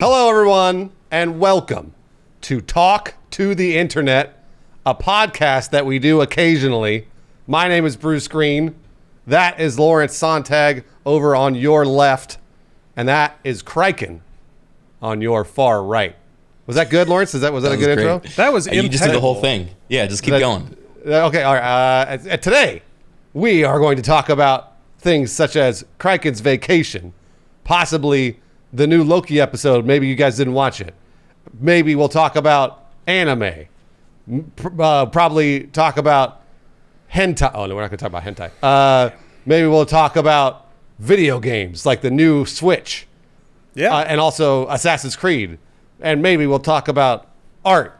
Hello, everyone, and welcome to Talk to the Internet, a podcast that we do occasionally. My name is Bruce Green. That is Lawrence Sontag over on your left, and that is Kraken on your far right. Was that good, Lawrence? Was that a good great. intro? That was You just did the whole thing. Yeah, just keep going. Okay, all right. Today, we are going to talk about things such as Kraken's vacation, possibly the new Loki episode. Maybe you guys didn't watch it. Maybe we'll talk about anime. Probably talk about hentai. Oh, no, we're not going to talk about hentai. Maybe we'll talk about video games like the new Switch. Yeah. And also Assassin's Creed. And maybe we'll talk about art,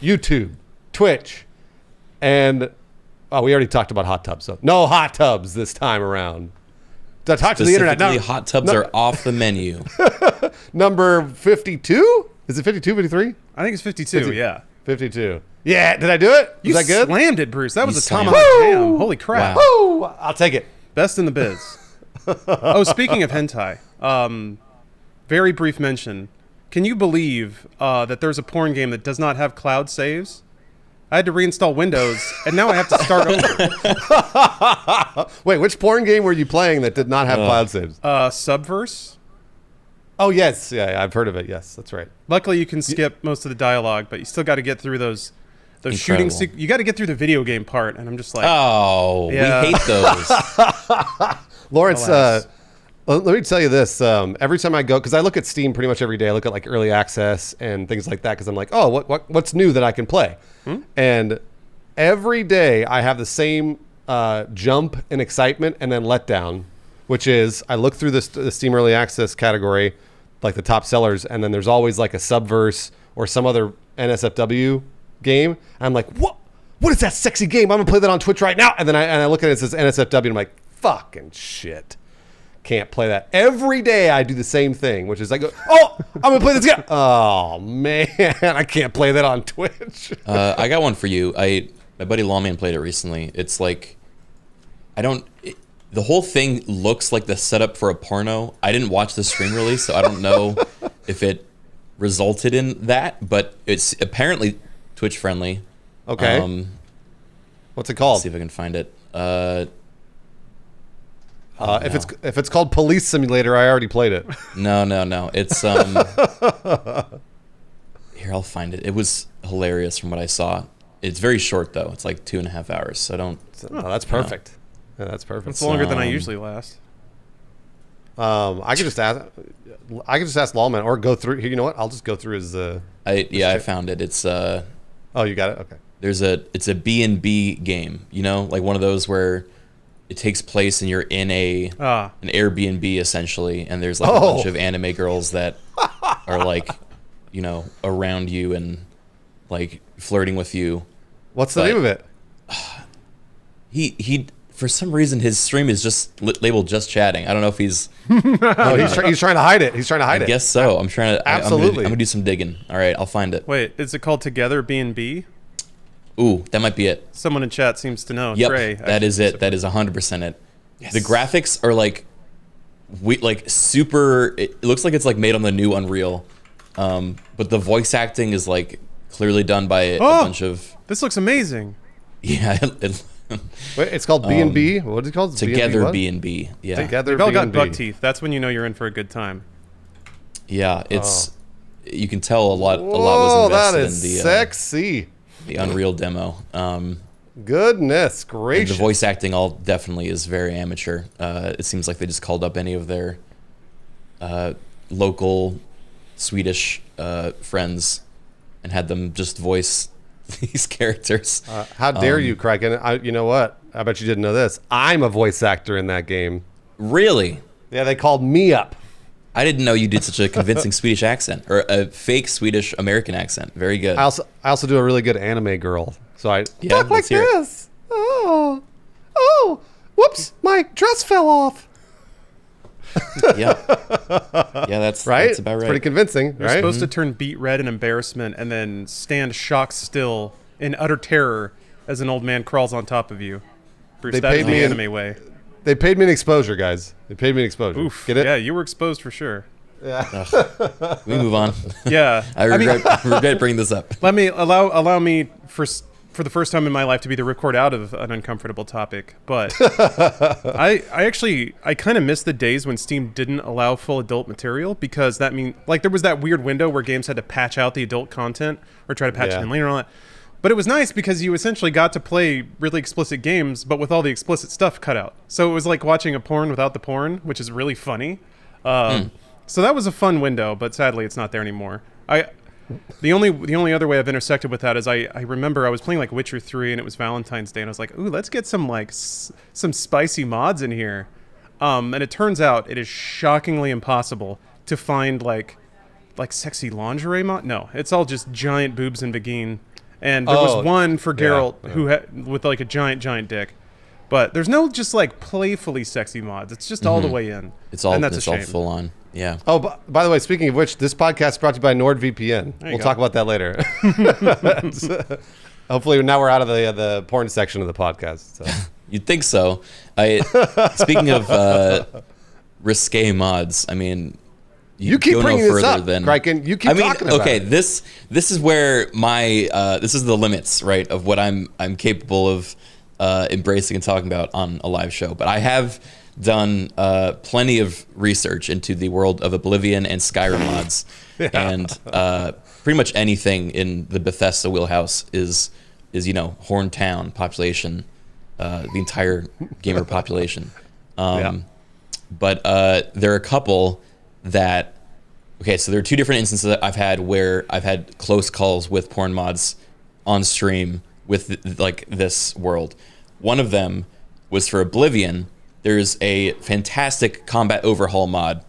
YouTube, Twitch, and we already talked about hot tubs. So no hot tubs this time around. Talk to the internet. Specifically, hot tubs are off the menu. Number 52? Is it 52, 53? I think it's 52, 50. yeah. 52. Yeah, did I do it? You Was that good? slammed it, Bruce. That was a slammed tomahawk it. jam. Holy crap. Wow. Woo! I'll take it. Best in the biz. Oh, speaking of hentai, very brief mention. Can you believe that there's a porn game that does not have cloud saves? I had to reinstall Windows, and now I have to start over. Wait, which porn game were you playing that did not have cloud saves? Subverse? Oh, yes. Yeah, I've heard of it. Yes, that's right. Luckily, you can skip most of the dialogue, but you still got to get through those shooting. Incredible. You got to get through the video game part, and I'm just like, Oh, Yeah. we hate those. Lawrence, Alas. let me tell you this. Every time I go, because I look at Steam pretty much every day. I look at like early access and things like that because I'm like, oh, what's new that I can play? And every day I have the same jump in excitement and then letdown, which is I look through the Steam early access category, like the top sellers, and then there's always like a Subverse or some other NSFW game. And I'm like, what is that sexy game? I'm gonna play that on Twitch right now. And then I look at it, it says NSFW, and I'm like, fucking shit. Can't play that. Every day I do the same thing, which is I go, oh, I'm going to play this game. Oh, man, I can't play that on Twitch. I got one for you. My buddy Lawman played it recently. It's like, the whole thing looks like the setup for a porno. I didn't watch the stream release, so I don't know if it resulted in that, but it's apparently Twitch friendly. Okay. What's it called? Let's see if I can find it. If it's called Police Simulator, I already played it. No. It's here, I'll find it. It was hilarious from what I saw. It's very short though. It's like 2.5 hours. So don't. Oh, that's perfect. Yeah, that's perfect. it's longer than I usually last. I could just ask Lawman or go through. You know what? I'll just go through his. I found it. It's Oh, you got it. Okay. it's a B&B game. You know, like one of those where it takes place and you're in an Airbnb essentially, and there's like a bunch of anime girls that are like, you know, around you and like flirting with you. What's the name of it? He for some reason his stream is just labeled just chatting. I don't know if he's. No, he's trying to hide it. He's trying to hide I it. guess so. I'm trying to. Absolutely. I'm gonna do some digging. All right, I'll find it. Wait, is it called Together B&B? Ooh, that might be it. Someone in chat seems to know. Yep, Trey, that is it. That is 100% it. Yes. The graphics are like, super. It looks like it's like made on the new Unreal, but the voice acting is like clearly done by a bunch of. This looks amazing. Yeah. Wait, it's called B&B. What is it called? Together B&B. Yeah. Together They've all got B&B. buck teeth. That's when you know you're in for a good time. Yeah, it's. You can tell a lot Whoa, was invested that is in the sexy. The Unreal demo. Goodness And gracious. the voice acting all definitely is very amateur. It seems like they just called up any of their local Swedish friends and had them just voice these characters. How dare you, Kraken? You know what? I bet you didn't know this. I'm a voice actor in that game. Really? Yeah, they called me up. I didn't know you did such a convincing Swedish accent, or a fake Swedish American accent. Very good. I also do a really good anime girl. So I Yeah, talk like let's hear it. this. Oh, whoops, my dress fell off. Yeah, that's Right? That's about It's right. pretty convincing, You're right? supposed to turn beet red in embarrassment and then stand shocked still in utter terror as an old man crawls on top of you. Bruce, They that's paid the me anime way. They paid me an exposure, guys. They paid me an exposure. Oof. Get it? Yeah, you were exposed for sure. Ugh. We move on. Yeah. I regret bringing this up. Let me allow me for the first time in my life to be the ripcord out of an uncomfortable topic. But I kind of miss the days when Steam didn't allow full adult material, because that mean like there was that weird window where games had to patch out the adult content or try to patch it in later and all that. But it was nice because you essentially got to play really explicit games, but with all the explicit stuff cut out. So it was like watching a porn without the porn, which is really funny. So that was a fun window, but sadly it's not there anymore. The only other way I've intersected with that is I remember I was playing like Witcher 3 and it was Valentine's Day and I was like, ooh, let's get some like some spicy mods in here. And it turns out it is shockingly impossible to find like sexy lingerie mod. No, it's all just giant boobs and vagine. And there was one for Geralt who had with like a giant dick. But there's no just like playfully sexy mods. It's just all the way in. It's all that's all full on. Yeah. Oh, by the way, speaking of which, this podcast is brought to you by NordVPN. We'll talk about that later. Hopefully now we're out of the porn section of the podcast. So. You'd think so. Speaking of risque mods, I mean, you keep bringing this up, Kraken. You keep talking about it. This is where my this is the limits, right, of what I'm capable of embracing and talking about on a live show. But I have done plenty of research into the world of Oblivion and Skyrim mods, and pretty much anything in the Bethesda wheelhouse is Horntown population, the entire gamer population. But there are a couple that, so there are two different instances that I've had where I've had close calls with porn mods on stream with like this world. One of them was for Oblivion. There's a fantastic combat overhaul mod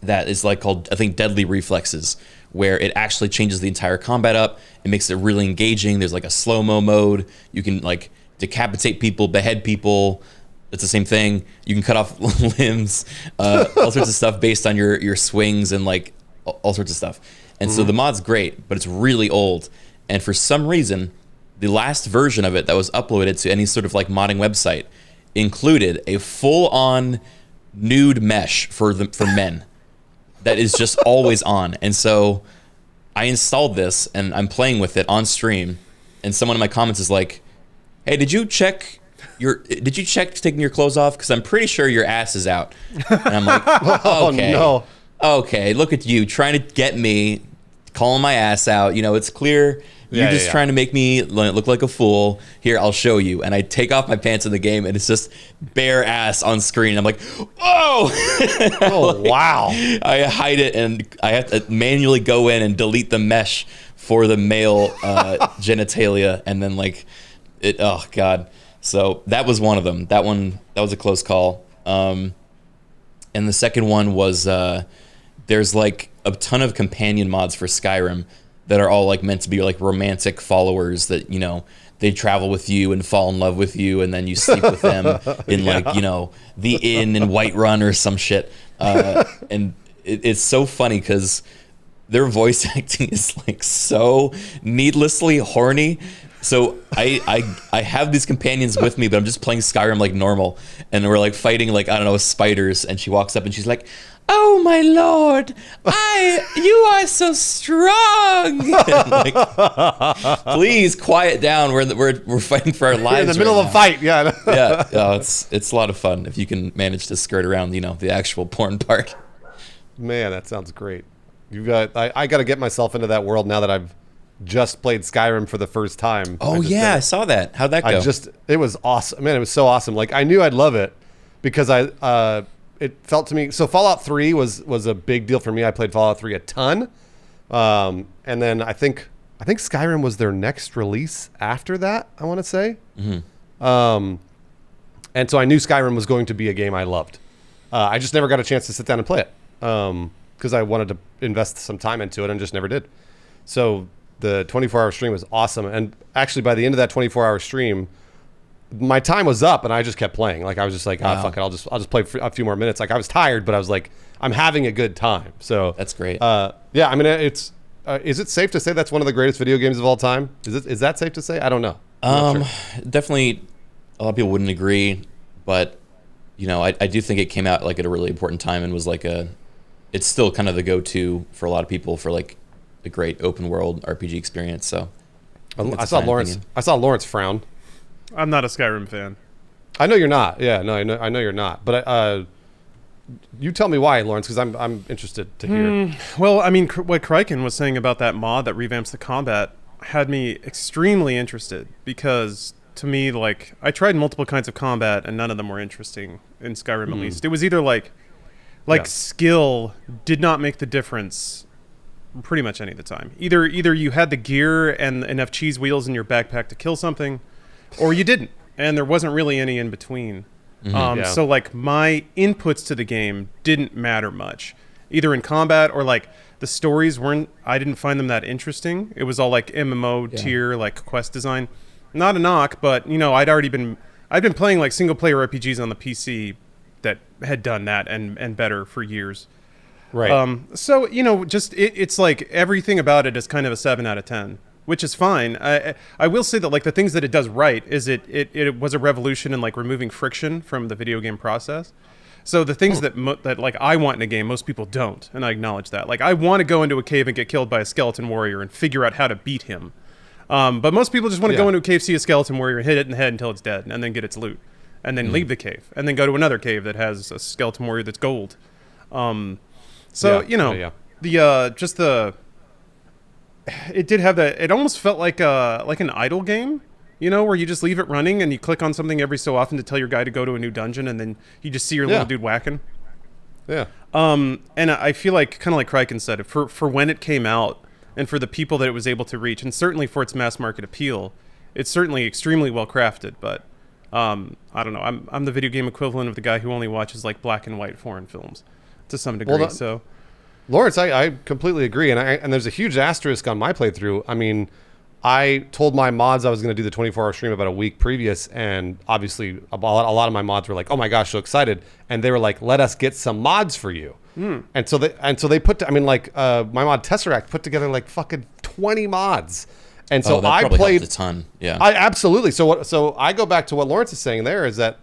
that is like called, I think, Deadly Reflexes, where it actually changes the entire combat up. It makes it really engaging. There's like a slow-mo mode. You can like decapitate people, behead people. It's the same thing. You can cut off limbs, all sorts of stuff based on your swings and like all sorts of stuff. And so the mod's great, but it's really old. And for some reason, the last version of it that was uploaded to any sort of like modding website included a full-on nude mesh for men that is just always on. And so I installed this and I'm playing with it on stream, and someone in my comments is like, hey, did you check taking your clothes off? Because I'm pretty sure your ass is out. And I'm like, okay, no. Okay, look at you trying to get me, calling my ass out. It's clear you're just trying to make me look like a fool. Here, I'll show you. And I take off my pants in the game, and it's just bare ass on screen. I'm like, whoa! Oh, wow. I hide it, and I have to manually go in and delete the mesh for the male genitalia, and then like it. Oh God! So that was one of them. That was a close call. And the second one was there's like a ton of companion mods for Skyrim that are all like meant to be like romantic followers that, they travel with you and fall in love with you, and then you sleep with them in like, the inn in Whiterun or some shit. And it's so funny because their voice acting is like so needlessly horny. So I have these companions with me, but I'm just playing Skyrim like normal, and we're like fighting like, I don't know, spiders, and she walks up and she's like, oh my lord, you are so strong. Like, please quiet down. We're fighting for our lives. You're in the middle of a fight. Yeah. It's a lot of fun if you can manage to skirt around, the actual porn part. Man, that sounds great. I got to get myself into that world now that I've just played Skyrim for the first time. Oh yeah, I saw that. How'd that go? It was awesome. Man, it was so awesome. Like I knew I'd love it because it felt to me, so Fallout 3 was a big deal for me. I played Fallout 3 a ton. And then I think Skyrim was their next release after that, I want to say. Mm-hmm. And so I knew Skyrim was going to be a game I loved. I just never got a chance to sit down and play it because I wanted to invest some time into it and just never did. So the 24-hour stream was awesome. And actually by the end of that 24-hour stream, my time was up and I just kept playing. Like I was just like, fuck it, I'll just play for a few more minutes. Like I was tired, but I was like, I'm having a good time. So that's great. Yeah, I mean, it's is it safe to say that's one of the greatest video games of all time? Is that safe to say? I don't know. Sure. Definitely, a lot of people wouldn't agree, but I do think it came out like at a really important time and was like a it's still kind of the go-to for a lot of people for like a great open world RPG experience. So I saw Lawrence frown. I'm not a Skyrim fan. I know you're not. Yeah, no, I know you're not. But you tell me why, Lawrence, because I'm interested to hear. Well, I mean, what Kryken was saying about that mod that revamps the combat had me extremely interested, because to me, like, I tried multiple kinds of combat and none of them were interesting in Skyrim. At least it was either like skill did not make the difference pretty much any of the time. Either you had the gear and enough cheese wheels in your backpack to kill something, or you didn't, and there wasn't really any in between. So like my inputs to the game didn't matter much, either in combat or like the stories I didn't find them that interesting. It was all like MMO tier, like quest design. Not a knock, but I'd been playing like single player RPGs on the PC that had done that and better for years. Right. So just it's like everything about it is kind of a 7 out of 10. Which is fine. I will say that like the things that it does right is it was a revolution in like removing friction from the video game process. So the things that like I want in a game, most people don't, and I acknowledge that. Like I want to go into a cave and get killed by a skeleton warrior and figure out how to beat him. But most people just want to go into a cave, see a skeleton warrior, hit it in the head until it's dead, and then get its loot, and then leave the cave, and then go to another cave that has a skeleton warrior that's gold. It did have that. It almost felt like an idle game, where you just leave it running and you click on something every so often to tell your guy to go to a new dungeon, and then you just see your little dude whacking. Yeah. And I feel like, kind of like Kryken said, for when it came out and for the people that it was able to reach, and certainly for its mass market appeal, it's certainly extremely well crafted. But I don't know. I'm the video game equivalent of the guy who only watches like black and white foreign films to some degree. So. Lawrence, I completely agree, and there's a huge asterisk on my playthrough. I mean, I told my mods I was going to do the 24-hour stream about a week previous, and obviously a lot of my mods were like, "Oh my gosh, so excited!" And they were like, "Let us get some mods for you." And so they put. My mod Tesseract put together like fucking 20 mods, and so I played a ton. Yeah, I absolutely. So I go back to what Lawrence is saying. There is that.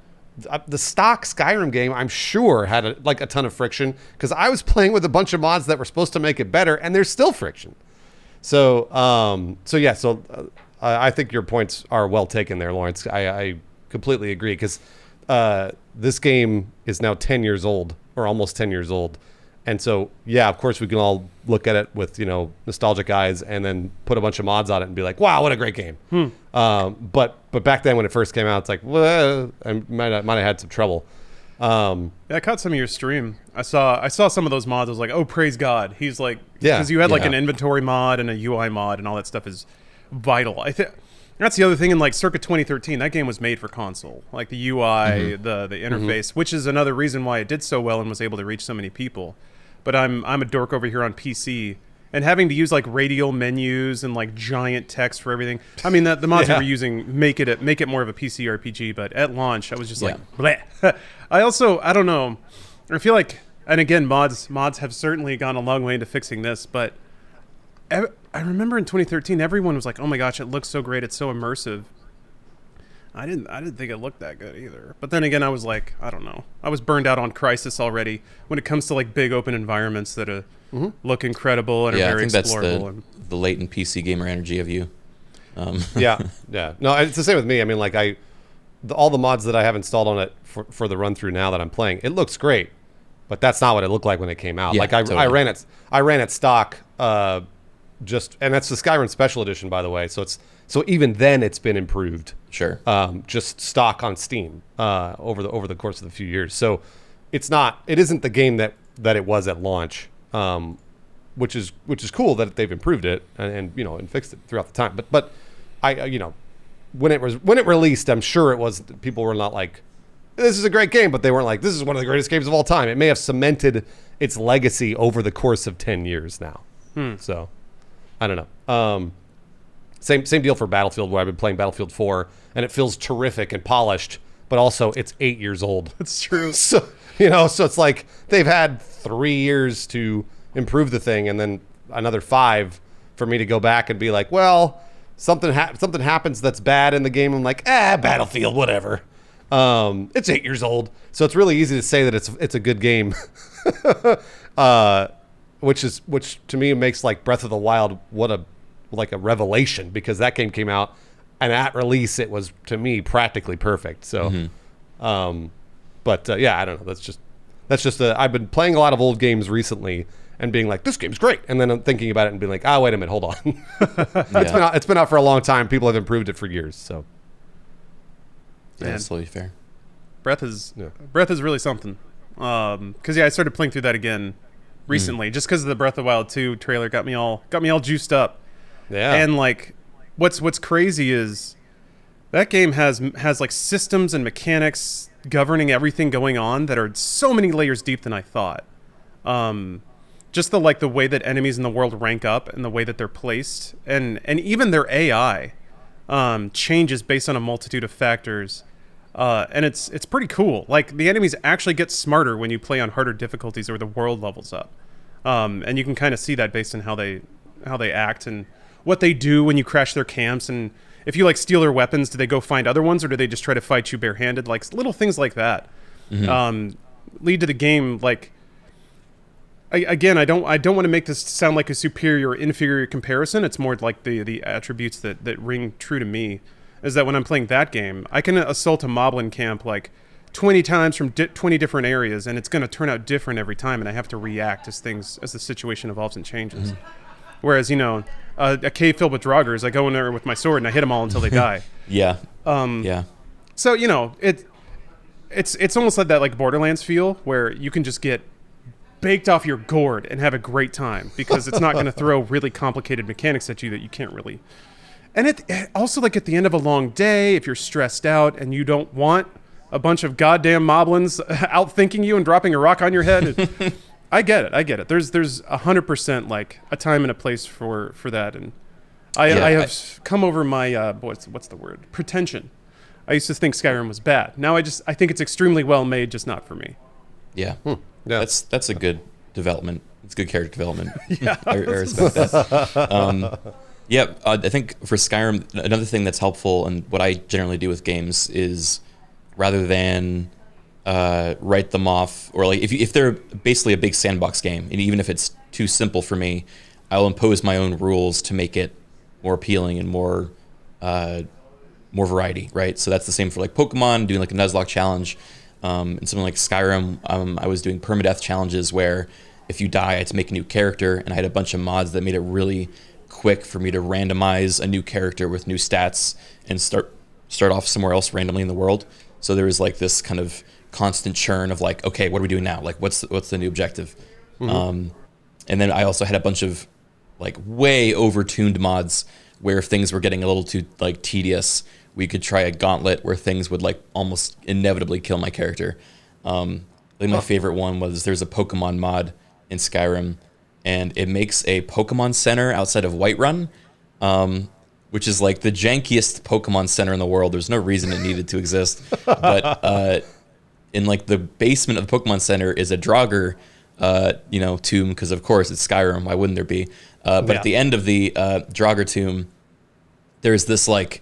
The stock Skyrim game, I'm sure, had a ton of friction, because I was playing with a bunch of mods that were supposed to make it better, and there's still friction. So I think your points are well taken there, Lawrence. I completely agree, because this game is now 10 years old, or almost 10 years old. And so, of course, we can all look at it with, nostalgic eyes and then put a bunch of mods on it and be like, wow, what a great game. But back then when it first came out, it's like, well, I might have had some trouble. I caught some of your stream. I saw some of those mods. I was like, oh, praise God. He's like, because you had like an inventory mod and a UI mod, and all that stuff is vital. I think that's the other thing. In like circa 2013, that game was made for console. Like the UI, the interface, which is another reason why it did so well and was able to reach so many people. But I'm a dork over here on PC, and having to use like radial menus and like giant text for everything. I mean, the mods we were using make it more of a PC RPG. But at launch, I was just like, bleh. I don't know. I feel like, and again, mods have certainly gone a long way into fixing this. But I remember in 2013, everyone was like, "Oh my gosh, it looks so great! It's so immersive." I didn't think it looked that good either. But then again, I was like, I don't know. I was burned out on Crysis already when it comes to like big open environments that look incredible and are very explorable. That's the latent PC gamer energy of you. Yeah. No, it's the same with me. I mean, like all the mods that I have installed on it for the run through now that I'm playing, it looks great, but that's not what it looked like when it came out. Yeah, like totally. I ran it stock, and that's the Skyrim Special Edition, by the way. So even then it's been improved. Sure. Just stock on Steam over the course of the few years. So it isn't the game that it was at launch, which is cool that they've improved it and fixed it throughout the time. But I when it released, I'm sure people were not like, this is a great game, but they weren't like, this is one of the greatest games of all time. It may have cemented its legacy over the course of 10 years now. So I don't know. Same deal for Battlefield, where I've been playing Battlefield 4, and it feels terrific and polished, but also it's 8 years old. That's true. So it's like they've had 3 years to improve the thing, and then another 5 for me to go back and be like, well, something happens that's bad in the game. I'm like, Battlefield, whatever. It's 8 years old, so it's really easy to say that it's a good game. Which to me makes like Breath of the Wild like a revelation, because that game came out and at release it was, to me, practically perfect. So, yeah, I don't know. That's just I've been playing a lot of old games recently and being like, this game's great, and then I'm thinking about it and being like, wait a minute, hold on. It's been out for a long time. People have improved it for years. So, yeah, that's totally fair. Breath is really something. Because I started playing through that again recently, just because the Breath of the Wild 2 trailer got me all juiced up. Yeah. And like, what's crazy is that game has like systems and mechanics governing everything going on that are so many layers deep than I thought. Just the way that enemies in the world rank up and the way that they're placed, and even their AI changes based on a multitude of factors. And it's pretty cool. Like, the enemies actually get smarter when you play on harder difficulties or the world levels up. And you can kind of see that based on how they act and what they do when you crash their camps. And if you like steal their weapons, do they go find other ones, or do they just try to fight you barehanded? Like, little things like that lead to the game. Like, I don't want to make this sound like a superior or inferior comparison. It's more like the attributes that ring true to me. Is that when I'm playing that game, I can assault a moblin camp like 20 times from 20 different areas, and it's going to turn out different every time, and I have to react as the situation evolves and changes. Whereas, a cave filled with draugrs, I go in there with my sword and I hit them all until they die. Yeah. So, it's almost like that, like Borderlands feel, where you can just get baked off your gourd and have a great time, because it's not going to throw really complicated mechanics at you that you can't really. And it also, like, at the end of a long day, if you're stressed out and you don't want a bunch of goddamn moblins outthinking you and dropping a rock on your head, I get it. There's 100% like a time and a place for that, and I have come over my what's the word, pretension. I used to think Skyrim was bad. Now I think it's extremely well made, just not for me. Yeah, that's a good development. It's good character development. Yeah, I respect that. I think for Skyrim, another thing that's helpful, and what I generally do with games, is rather than write them off, or like if they're basically a big sandbox game, and even if it's too simple for me, I'll impose my own rules to make it more appealing and more variety, right? So that's the same for like Pokemon, doing like a Nuzlocke challenge, and something like Skyrim. I was doing permadeath challenges where if you die, I had to make a new character, and I had a bunch of mods that made it really quick for me to randomize a new character with new stats and start off somewhere else randomly in the world. So there was like this kind of constant churn of like, okay, what are we doing now? Like, what's the new objective? And then I also had a bunch of like way over-tuned mods where if things were getting a little too like tedious, we could try a gauntlet where things would like almost inevitably kill my character. I think my favorite one was there's a Pokemon mod in Skyrim, and it makes a Pokemon Center outside of Whiterun, which is like the jankiest Pokemon Center in the world. There's no reason it needed to exist, but in like the basement of the Pokemon Center is a Draugr, tomb, because of course it's Skyrim. Why wouldn't there be? But at the end of the Draugr tomb, there's this like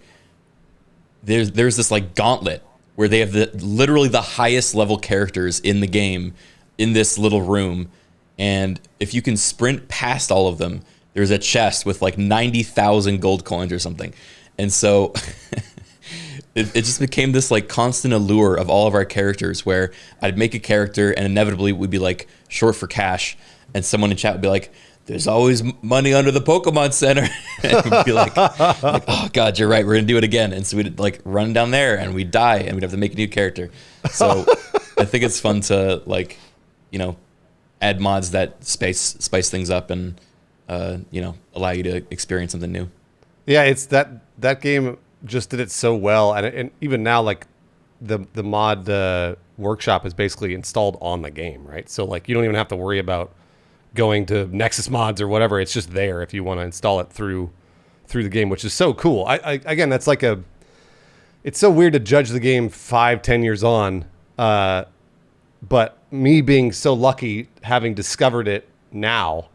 gauntlet where they have literally the highest level characters in the game in this little room. And if you can sprint past all of them, there's a chest with like 90,000 gold coins or something. And so it just became this like constant allure of all of our characters, where I'd make a character and inevitably we'd be like short for cash. And someone in chat would be like, there's always money under the Pokemon Center. And we'd be like, oh God, you're right. We're going to do it again. And so we'd like run down there and we'd die and we'd have to make a new character. So I think it's fun to like, add mods that spice things up and allow you to experience something new. Yeah, it's that game just did it so well, and even now, like the mod workshop is basically installed on the game, right? So like you don't even have to worry about going to Nexus Mods or whatever. It's just there if you want to install it through the game, which is so cool. I again, that's like it's so weird to judge the game 5-10 years on, but me being so lucky having discovered it now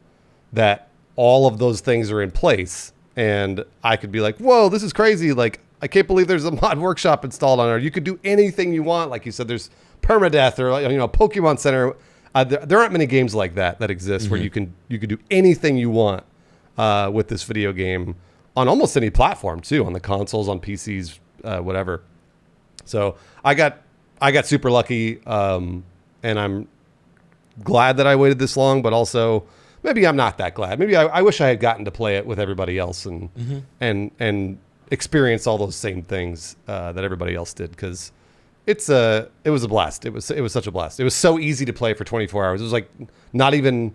that all of those things are in place, and I could be like, whoa, this is crazy. Like, I can't believe there's a mod workshop installed on it. You could do anything you want. Like you said, there's permadeath or, Pokemon Center. There aren't many games like that exist where you can do anything you want with this video game on almost any platform too, on the consoles, on PCs, whatever. So I got super lucky, and I'm glad that I waited this long, but also maybe I'm not that glad. Maybe I wish I had gotten to play it with everybody else and experience all those same things that everybody else did, because it was a blast. It was such a blast. It was so easy to play for 24 hours. It was like not even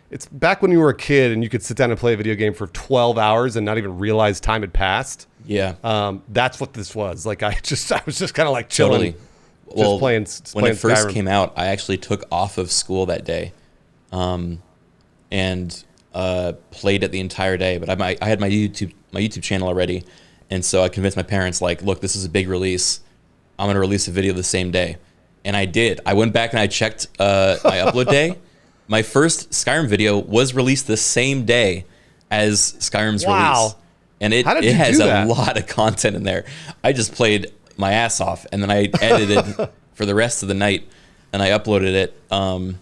it's back when you were a kid and you could sit down and play a video game for 12 hours and not even realize time had passed. Yeah. That's what this was. Like I was just kind of like chilling. Totally. Well, playing when it first Skyrim. came out, I actually took off of school that day, and played it the entire day. But I had my YouTube channel already, and so I convinced my parents, like, look, this is a big release. I'm gonna release a video the same day, and I did. I went back and I checked my upload day. My first Skyrim video was released the same day as Skyrim's release, and it has a lot of content in there. I just played my ass off, and then I edited for the rest of the night, and I uploaded it. And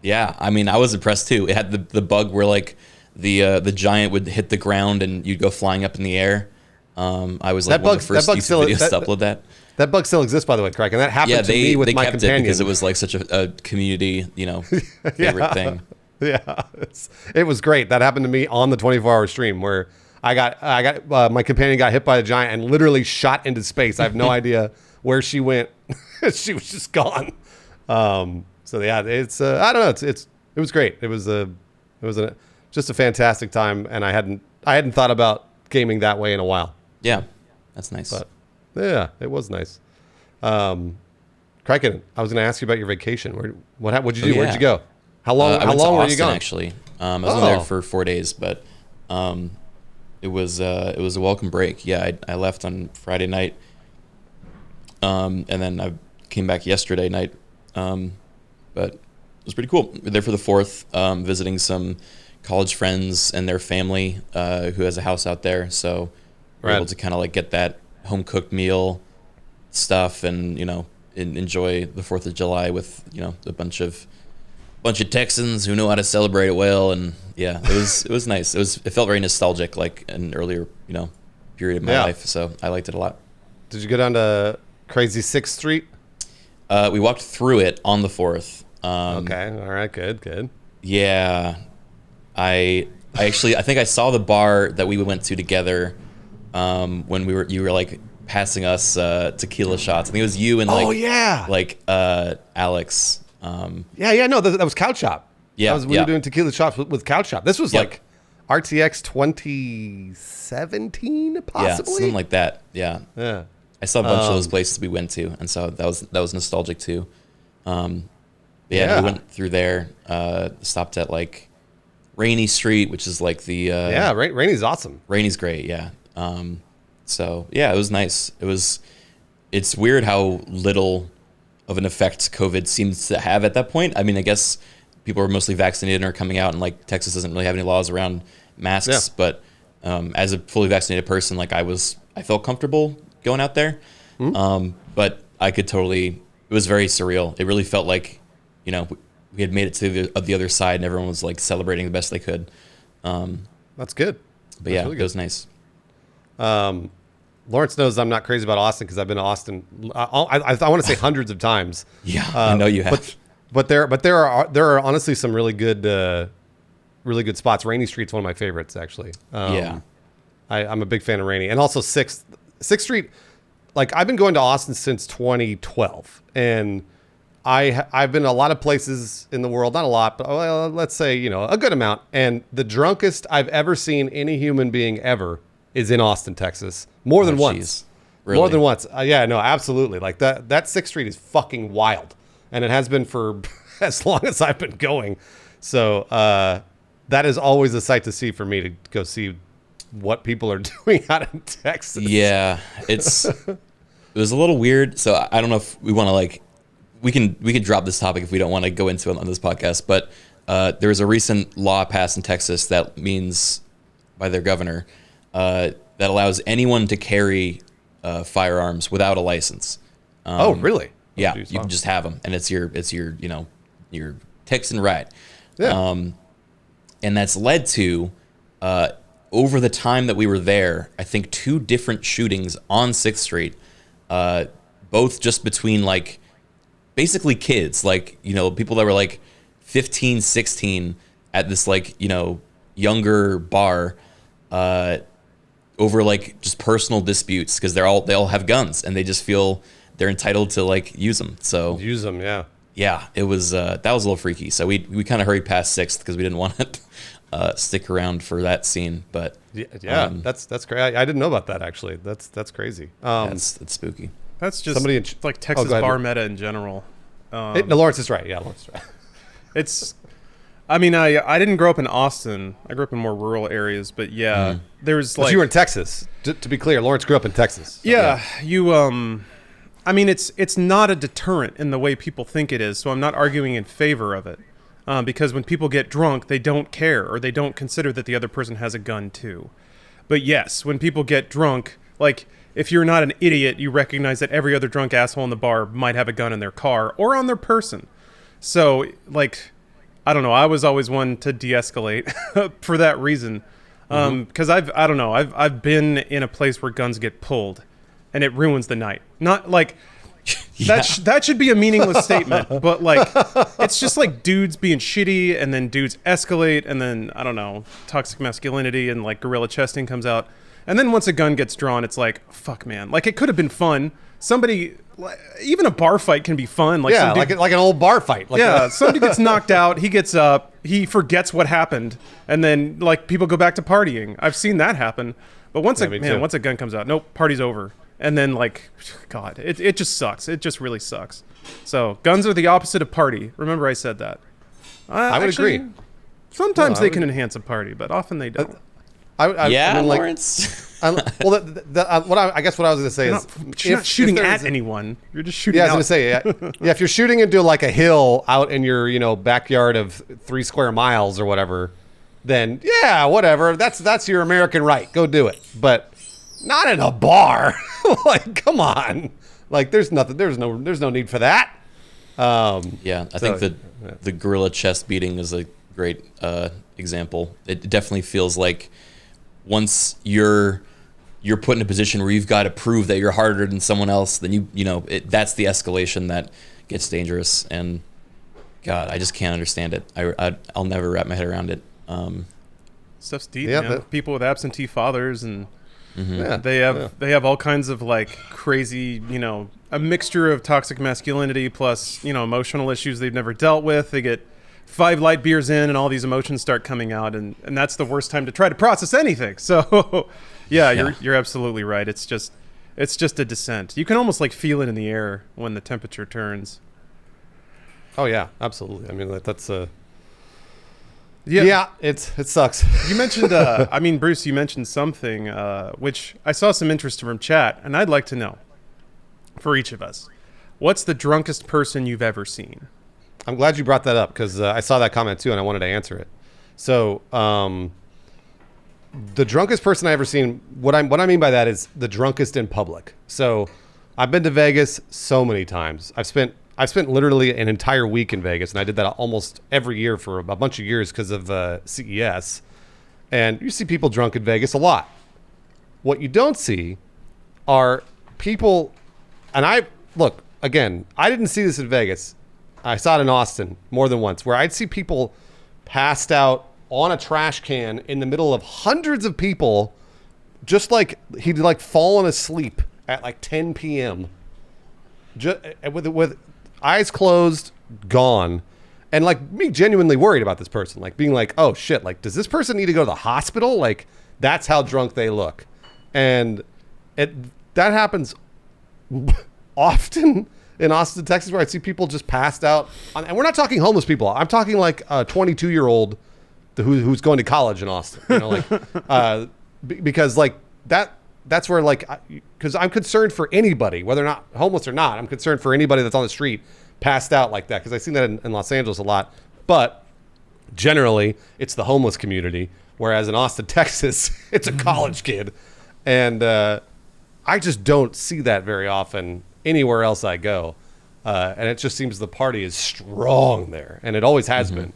yeah, I mean, I was impressed too. It had the bug where like the giant would hit the ground and you'd go flying up in the air. I was like one of the first YouTube videos to upload that. That bug still exists, by the way, Craig, and that happened to me with my companion. Yeah, they kept it because it was like such a community, favorite thing. Yeah, it was great. That happened to me on the 24-hour stream where I got my companion got hit by a giant and literally shot into space. I have no idea where she went. She was just gone. So yeah, it's I don't know. It was great. It was just a fantastic time, and I hadn't thought about gaming that way in a while. Yeah, that's nice. But yeah, it was nice. Kraken, I was going to ask you about your vacation. What'd you do? Where'd you go? How long? How long were you gone? Actually, I was only there for 4 days, but it was a welcome break. Yeah, I left on Friday night, and then I came back yesterday night. But it was pretty cool. We were there for the 4th, visiting some college friends and their family who has a house out there. So we're able to kind of like get that home cooked meal stuff and enjoy the 4th of July with a bunch of Texans who know how to celebrate it well. And yeah, it was nice. It felt very nostalgic, like an earlier period of my life. So I liked it a lot. Did you go down to Crazy 6th Street? We walked through it on the 4th. Okay. All right. Good. Yeah. I think I saw the bar that we went to together when you were like passing us tequila shots. I think it was you and Alex. No, that was Couch Shop. Yeah, we were doing tequila shots with Couch Shop. This was like RTX 2017, possibly. Yeah, something like that. Yeah. I saw a bunch of those places we went to, and so that was nostalgic too. We went through there. Stopped at like Rainy Street, which is like the Rainy's awesome. Rainy's great. Yeah. So yeah, it was nice. It's weird how little of an effect COVID seems to have at that point. I mean, I guess people are mostly vaccinated and are coming out, and like Texas doesn't really have any laws around masks. Yeah. But as a fully vaccinated person, like I felt comfortable going out there. Mm-hmm. But I could it was very surreal. It really felt like, we had made it to the other side and everyone was like celebrating the best they could. That's good. But really it was nice. Lawrence knows I'm not crazy about Austin because I've been to Austin. I want to say hundreds of times. Yeah, I know you have. But there are honestly some really good spots. Rainy Street's one of my favorites, actually. I'm a big fan of Rainy, and also Sixth Street. Like I've been going to Austin since 2012, and I've been a lot of places in the world, not a lot, but let's say a good amount. And the drunkest I've ever seen any human being ever is in Austin, Texas. More than once. Really? More than once. No, absolutely. Like that 6th Street is fucking wild. And it has been for as long as I've been going. So that is always a sight to see for me, to go see what people are doing out in Texas. Yeah, it was a little weird. So I don't know if we want to we can drop this topic if we don't want to go into it on this podcast. But there was a recent law passed in Texas that means, by their governor, that allows anyone to carry firearms without a license. Oh, really? Yeah, geez, you can just have them, and it's your your Texan right. Yeah. And that's led to over the time that we were there, I think 2 different shootings on 6th Street, both just between like basically kids, like, you know, people that were like 15, 16 at this like, you know, younger bar over like just personal disputes because they all have guns and they just feel they're entitled to like use them. So use them, yeah. Yeah, it was that was a little freaky. So we kind of hurried past 6th because we didn't want to stick around for that scene. But yeah, that's great. I didn't know about that actually. That's crazy. That's spooky. That's just somebody like Texas bar meta in general. No, Lawrence is right. Yeah, Lawrence is right. It's, I mean, I didn't grow up in Austin. I grew up in more rural areas, but yeah, there's like. But you were in Texas. To be clear, Lawrence grew up in Texas. So yeah, you I mean, it's not a deterrent in the way people think it is, so I'm not arguing in favor of it. Because when people get drunk, they don't care, or they don't consider that the other person has a gun too. But yes, when people get drunk, like, if you're not an idiot, you recognize that every other drunk asshole in the bar might have a gun in their car or on their person. So, like, I don't know, I was always one to de-escalate for that reason. Because I've been in a place where guns get pulled, and it ruins the night. Not like that should be a meaningless statement, but like it's just like dudes being shitty, and then dudes escalate, and then I don't know, toxic masculinity and like gorilla chesting comes out, and then once a gun gets drawn, it's like fuck, man. Like it could have been fun. Somebody, even a bar fight can be fun. Like yeah, like an old bar fight. Like yeah, somebody gets knocked out, he gets up, he forgets what happened, and then like people go back to partying. I've seen that happen. But once once a gun comes out, nope, party's over. And then, like, God, it just sucks. It just really sucks. So, guns are the opposite of party. Remember I said that. I would agree. Sometimes they can enhance a party, but often they don't. I mean, Lawrence. I guess what I was going to say you're is... You're not shooting at anyone. You're just shooting out. Yeah, I was going to say, yeah, if you're shooting into, like, a hill out in your, backyard of 3 square miles or whatever, then, yeah, whatever. That's your American right. Go do it. But... not in a bar. Like, come on. Like, there's no need for that. Yeah, I think the gorilla chest beating is a great example. It definitely feels like once you're put in a position where you've got to prove that you're harder than someone else, then that's the escalation that gets dangerous. And God, I just can't understand it. I'll never wrap my head around it. Stuff's deep, man. People with absentee fathers and. Mm-hmm. Yeah, they have all kinds of like crazy, a mixture of toxic masculinity plus, emotional issues they've never dealt with. They get 5 light beers in and all these emotions start coming out, and that's the worst time to try to process anything. So yeah. You're absolutely right. It's just a descent. You can almost like feel it in the air when the temperature turns. Oh yeah, absolutely. I mean, that's Yeah, it sucks. You mentioned, Bruce, you mentioned something, which I saw some interest from chat, and I'd like to know, for each of us, what's the drunkest person you've ever seen? I'm glad you brought that up, because I saw that comment too, and I wanted to answer it. So, the drunkest person I've ever seen, what I mean by that is the drunkest in public. So, I've been to Vegas so many times. I've spent literally an entire week in Vegas, and I did that almost every year for a bunch of years because of CES. And you see people drunk in Vegas a lot. What you don't see are people, and look, again, I didn't see this in Vegas. I saw it in Austin more than once, where I'd see people passed out on a trash can in the middle of hundreds of people, just like he'd like fallen asleep at like 10 p.m. Just with eyes closed, gone, and like me genuinely worried about this person, like being like, oh shit, like does this person need to go to the hospital? Like that's how drunk they look. And that happens often in Austin, Texas, where I see people just passed out and we're not talking homeless people. I'm talking like a 22-year-old who's going to college in Austin, because like that's where, like, because I'm concerned for anybody, whether or not homeless or not. I'm concerned for anybody that's on the street passed out like that, because I've seen that in Los Angeles a lot. But generally it's the homeless community, whereas in Austin, Texas, it's a college kid. And I just don't see that very often anywhere else I go. And it just seems the party is strong there, and it always has been.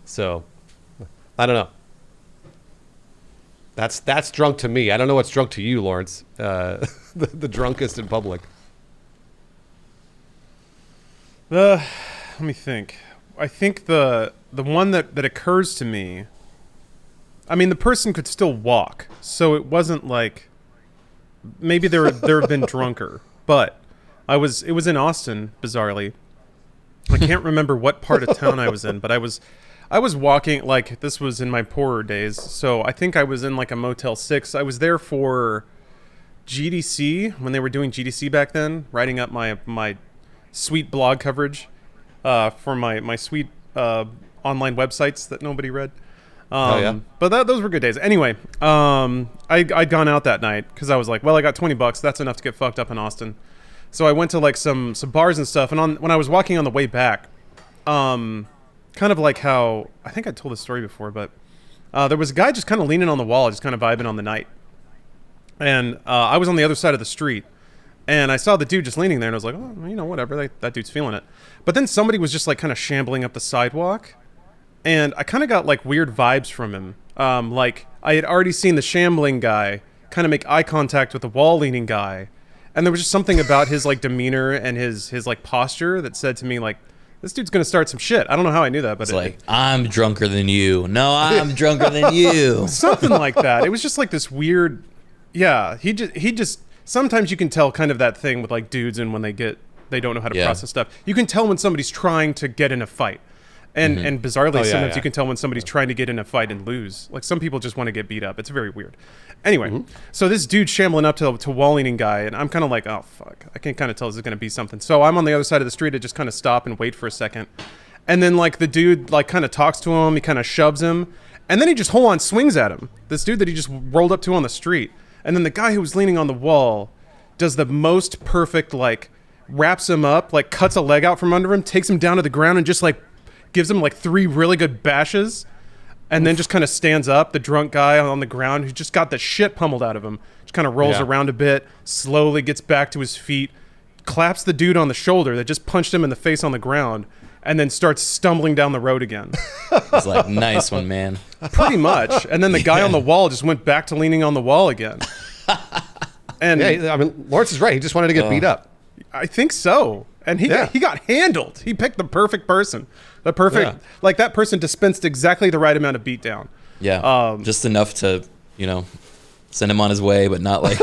So, I don't know. That's drunk to me. I don't know what's drunk to you, Lawrence. The drunkest in public. Let me think. I think the one that occurs to me. I mean, the person could still walk, so it wasn't like maybe there have been drunker, but it was in Austin, bizarrely. I can't remember what part of town I was in, but I was walking, like, this was in my poorer days, so I think I was in like a Motel 6. I was there for GDC, when they were doing GDC back then, writing up my sweet blog coverage for my sweet online websites that nobody read. But those were good days. Anyway, I'd gone out that night because I was like, well, I got $20. That's enough to get fucked up in Austin. So I went to like some bars and stuff. And when I was walking on the way back, kind of like how, I think I told this story before, but there was a guy just kind of leaning on the wall, just kind of vibing on the night. And I was on the other side of the street. And I saw the dude just leaning there, and I was like, oh, you know, whatever, that dude's feeling it. But then somebody was just like kind of shambling up the sidewalk. And I kind of got like weird vibes from him. Like I had already seen the shambling guy kind of make eye contact with the wall leaning guy. And there was just something about his like demeanor and his like posture that said to me like, this dude's going to start some shit. I don't know how I knew that, but it's like, I'm drunker than you. No, I'm drunker than you. Something like that. It was just like this weird, yeah, he just, sometimes you can tell kind of that thing with like dudes and when they don't know how to process stuff. You can tell when somebody's trying to get in a fight. And bizarrely, sometimes you can tell when somebody's trying to get in a fight and lose. Like some people just want to get beat up. It's very weird. Anyway, so this dude shambling up to wall leaning guy, and I'm kind of like, oh fuck, I can kind of tell this is gonna be something. So I'm on the other side of the street. I just kind of stop and wait for a second, and then like the dude like kind of talks to him. He kind of shoves him, and then he just full on swings at him. This dude that he just rolled up to on the street, and then the guy who was leaning on the wall does the most perfect like wraps him up, like cuts a leg out from under him, takes him down to the ground, and just like gives him like 3 really good bashes, and then just kind of stands up, the drunk guy on the ground who just got the shit pummeled out of him, just kind of rolls around a bit, slowly gets back to his feet, claps the dude on the shoulder that just punched him in the face on the ground, and then starts stumbling down the road again. It's like, nice one, man. Pretty much. And then the guy on the wall just went back to leaning on the wall again. And yeah, I mean, Lawrence is right. He just wanted to get beat up. I think so. And he got handled. He picked the perfect person. The perfect, like that person dispensed exactly the right amount of beatdown. Yeah, just enough to, send him on his way, but not like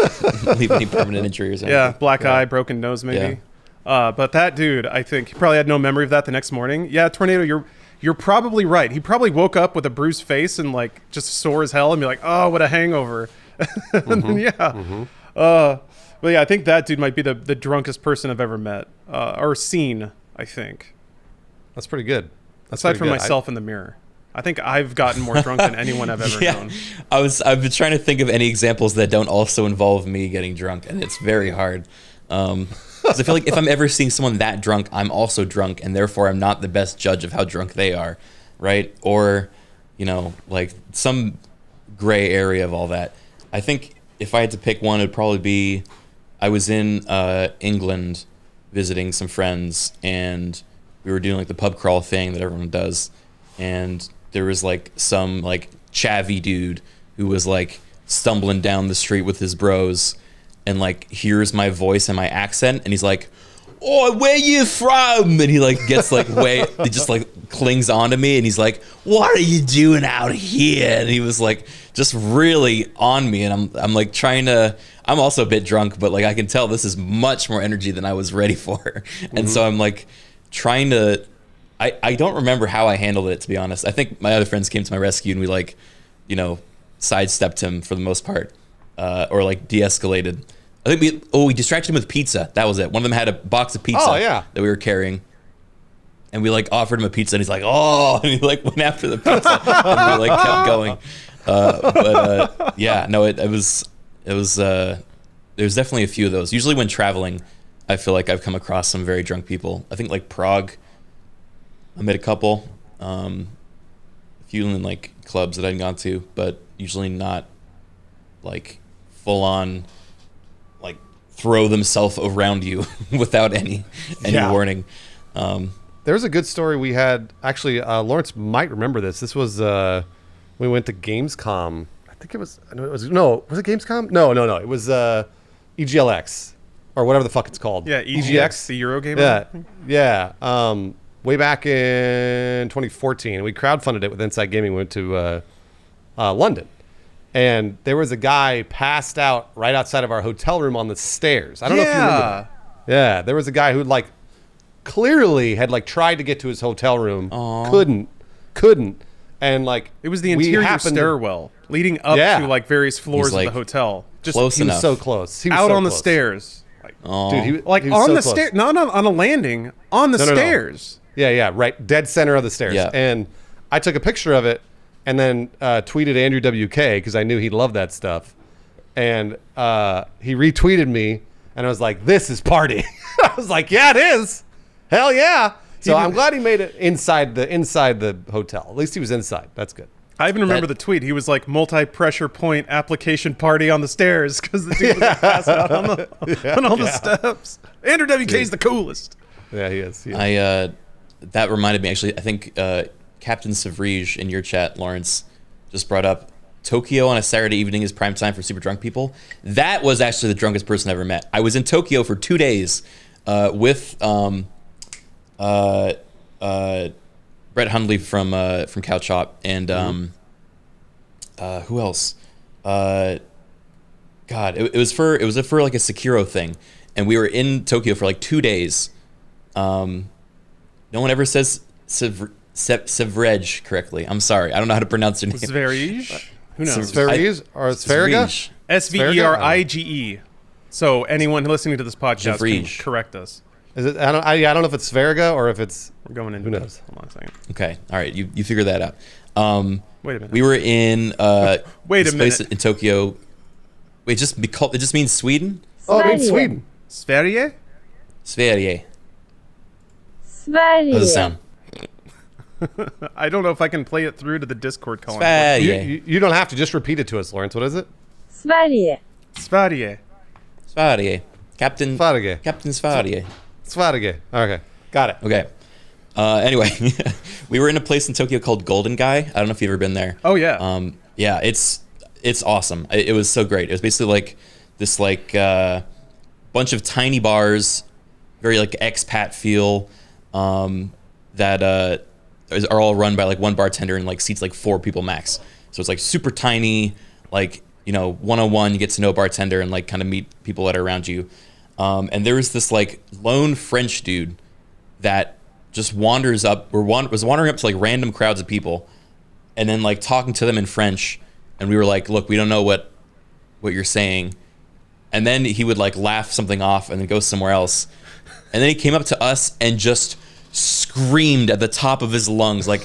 leave any permanent injury or something. Yeah, black eye, broken nose maybe. Yeah. But that dude, I think he probably had no memory of that the next morning. Yeah, Tornado, you're probably right. He probably woke up with a bruised face and like just sore as hell and be like, oh, what a hangover. But yeah, I think that dude might be the drunkest person I've ever met or seen, I think. That's pretty good. Aside from myself in the mirror. I think I've gotten more drunk than anyone I've ever known. I've been trying to think of any examples that don't also involve me getting drunk, and it's very hard. Because I feel like if I'm ever seeing someone that drunk, I'm also drunk, and therefore I'm not the best judge of how drunk they are, right? Or, like some gray area of all that. I think if I had to pick one, it would probably be I was in England visiting some friends, and we were doing like the pub crawl thing that everyone does, and there was like some like chavvy dude who was like stumbling down the street with his bros and like hears my voice and my accent, and he's like, oh, where you from? And he like gets like he just like clings onto me, and he's like, what are you doing out here? And he was like just really on me, and I'm like trying to, I'm also a bit drunk, but like I can tell this is much more energy than I was ready for. And so I'm like trying to, I don't remember how I handled it, to be honest. I think my other friends came to my rescue, and we like, sidestepped him for the most part, or like de-escalated. I think we distracted him with pizza. That was it. One of them had a box of pizza that we were carrying, and we like offered him a pizza, and he's like, oh, and he like went after the pizza, and we like kept going. There's definitely a few of those. Usually when traveling, I feel like I've come across some very drunk people. I think like Prague, I met a couple. like clubs that I'd gone to, but usually not like full on like throw themselves around you without any warning. There was a good story we had. Actually, Lawrence might remember this. This was we went to Gamescom. I think it was. Was it Gamescom? No. It was EGLX or whatever the fuck it's called. Yeah, EGX, the Eurogamer. Yeah. Way back in 2014, we crowdfunded it with Inside Gaming. We went to London, and there was a guy passed out right outside of our hotel room on the stairs. I don't know if you remember that. Yeah, there was a guy who like clearly had like tried to get to his hotel room, couldn't, and like it was the interior stairwell leading up to like various floors of the hotel. Just close he enough. Was so close. He was out so on close. The stairs. Dude, he like was on so the close. stairs, not on a landing, on the stairs. No. Yeah, right, dead center of the stairs. Yeah. And I took a picture of it and then tweeted Andrew WK because I knew he'd love that stuff. And he retweeted me, and I was like, "This is party." I was like, "Yeah, it is. Hell yeah!" So I'm glad he made it inside the hotel. At least he was inside. That's good. I even remember the tweet. He was like, multi-pressure point application party on the stairs because the dude was passed out on all the steps. Andrew WK is the coolest. Yeah, he is. That reminded me, actually, I think Captain Savrige in your chat, Lawrence, just brought up Tokyo on a Saturday evening is prime time for super drunk people. That was actually the drunkest person I ever met. I was in Tokyo for 2 days with Brett Hundley from Couch Shop and who else? God, it was for like a Sekiro thing, and we were in Tokyo for like 2 days. No one ever says Sevrege correctly. I'm sorry, I don't know how to pronounce your name. Sverige? Who knows? Sverige or Sverige? Sverige. So anyone listening to this podcast can correct us. Is it? I don't know if it's Sverige or if it's. We're going in. Who knows? Hold on a second. Okay, all right, you figure that out. Wait a minute. We were in wait a place minute in Tokyo. Wait, it just means Sweden. Oh, it means Sweden. Sverige. Sverige. How does it sound? I don't know if I can play it through to the Discord column. You don't have to. Just repeat it to us, Lawrence. What is it? Sverige. Sverige. Sverige. Captain Sverige. Captain Sverige. Sverige. Okay. Got it. Okay. Anyway, we were in a place in Tokyo called Golden Guy. I don't know if you've ever been there. Oh, yeah. Yeah, it's awesome. It was so great. It was basically like this bunch of tiny bars, very like expat feel, that are all run by like one bartender and like seats like 4 people max. So it's like super tiny, like, you know, one-on-one, you get to know a bartender and like kind of meet people that are around you. And there was this like lone French dude that just was wandering up to like random crowds of people and then like talking to them in French. And we were like, look, we don't know what you're saying. And then he would like laugh something off and then go somewhere else. And then he came up to us and just screamed at the top of his lungs like,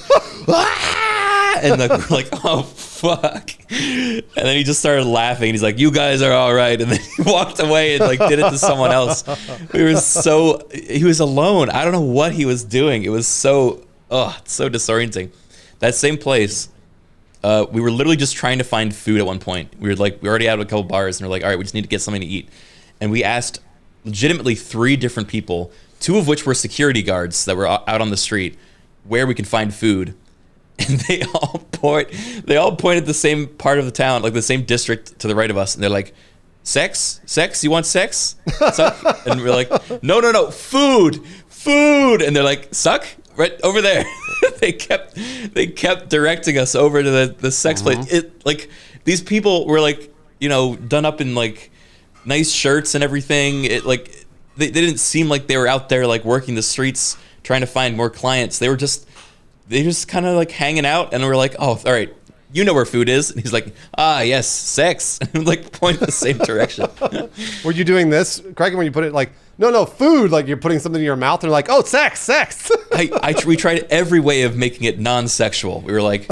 ah! And like, we're like, oh fuck. And then he just started laughing. He's like, you guys are all right. And then he walked away and like did it to someone else. He was alone. I don't know what he was doing. It was so disorienting. That same place, we were literally just trying to find food at one point. We already had a couple bars and we're like, all right, we just need to get something to eat. And we asked legitimately 3 different people, 2 of which were security guards that were out on the street, where we could find food. And they all point at the same part of the town, like the same district to the right of us, and they're like, sex, you want sex? Suck? And we're like, no, food, and they're like, suck, right over there. they kept directing us over to the sex place. It like these people were like, you know, done up in like nice shirts and everything. It like they didn't seem like they were out there like working the streets trying to find more clients. They just kind of like hanging out, and we're like, oh, all right, you know where food is. And he's like, ah, yes, sex. And like point in the same direction. Were you doing this, Craig, when you put it like, no, food, like you're putting something in your mouth and you're like, oh, sex. We tried every way of making it non-sexual. We were like,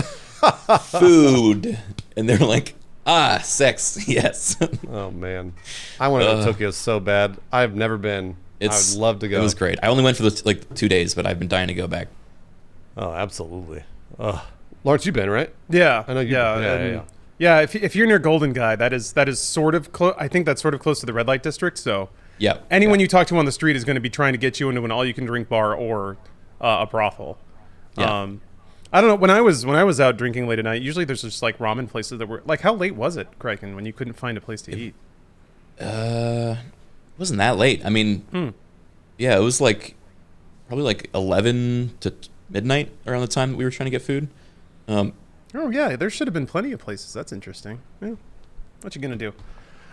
food. And they're like, ah, sex, yes. Oh, man. I want to go to Tokyo so bad. I've never been. I would love to go. It was great. I only went for like 2 days, but I've been dying to go back. Oh, absolutely. Ugh. Lawrence, you've been, right? Yeah, I know you. Yeah. If you're near Golden Guy, that is sort of close. I think that's sort of close to the red light district. So Yeah. anyone you talk to on the street is going to be trying to get you into an all-you-can-drink bar or a brothel. Yeah. I don't know. When I was out drinking late at night, usually there's just like ramen places that were like. How late was it, Kraken, when you couldn't find a place to eat? It wasn't that late. I mean, yeah, it was like probably like 11 to midnight around the time that we were trying to get food. Oh yeah, there should have been plenty of places. That's interesting. Yeah. What you gonna do?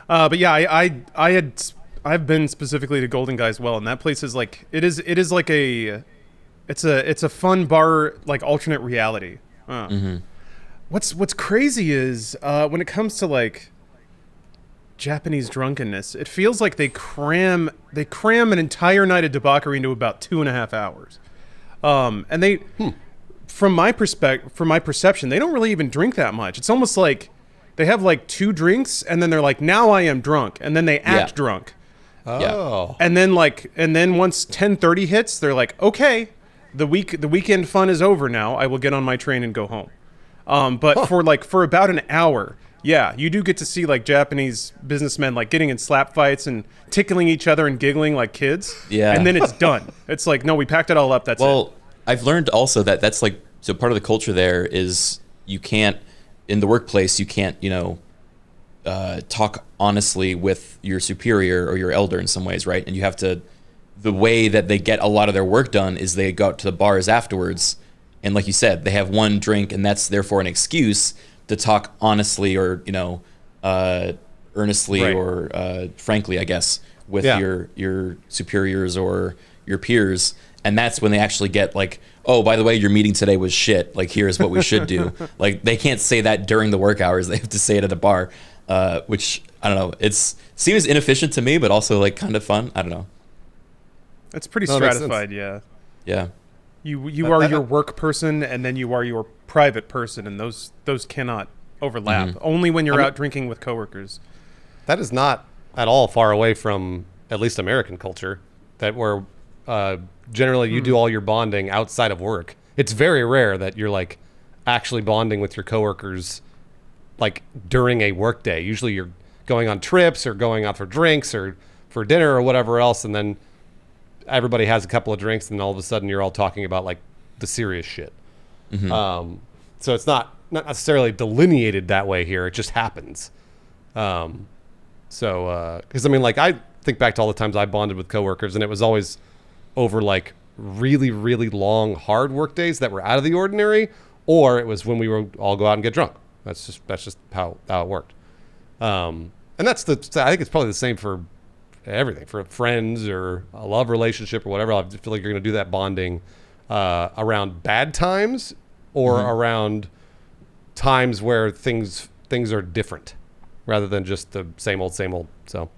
But yeah, I've been specifically to Golden Guy as well, and that place is like it is like it's a fun bar, like alternate reality. What's crazy is when it comes to like Japanese drunkenness, it feels like they cram an entire night of debauchery into about 2.5 hours. And they, from my perception, they don't really even drink that much. It's almost like they have like 2 drinks and then they're like, now I am drunk, and then they act drunk. Oh. And then once 10:30 hits, they're like, okay, the weekend fun is over now. I will get on my train and go home. But for about an hour, yeah, you do get to see like Japanese businessmen like getting in slap fights and tickling each other and giggling like kids. Yeah. And then it's done. It's like, no, we packed it all up. That's it. Well, I've learned also that that's like, so part of the culture there is you can't, in the workplace, you can't, talk honestly with your superior or your elder in some ways, right? And you have to, the way that they get a lot of their work done is they go out to the bars afterwards. And like you said, they have 1 drink, and that's therefore an excuse to talk honestly or, earnestly or frankly, I guess, with your superiors or your peers. And that's when they actually get like, oh, by the way, your meeting today was shit. Like, here's what we should do. Like, they can't say that during the work hours. They have to say it at a bar, which, I don't know. Seems inefficient to me, but also like kind of fun. I don't know. It's pretty stratified, yeah. Yeah. You are your work person, and then you are your private person, and those cannot overlap. Only when you're out drinking with coworkers. That is not at all far away from at least American culture, that where generally you do all your bonding outside of work. It's very rare that you're like actually bonding with your coworkers like during a work day. Usually you're going on trips or going out for drinks or for dinner or whatever else, and then everybody has a couple of drinks, and all of a sudden you're all talking about like the serious shit. So it's not necessarily delineated that way here. It just happens. Because I mean, like, I think back to all the times I bonded with coworkers, and it was always over like really, really long, hard work days that were out of the ordinary, or it was when we would all go out and get drunk. That's just how it worked. And I think it's probably the same for everything, for friends or a love relationship or whatever. I feel like you're going to do that bonding around bad times or around times where things are different rather than just the same old. So,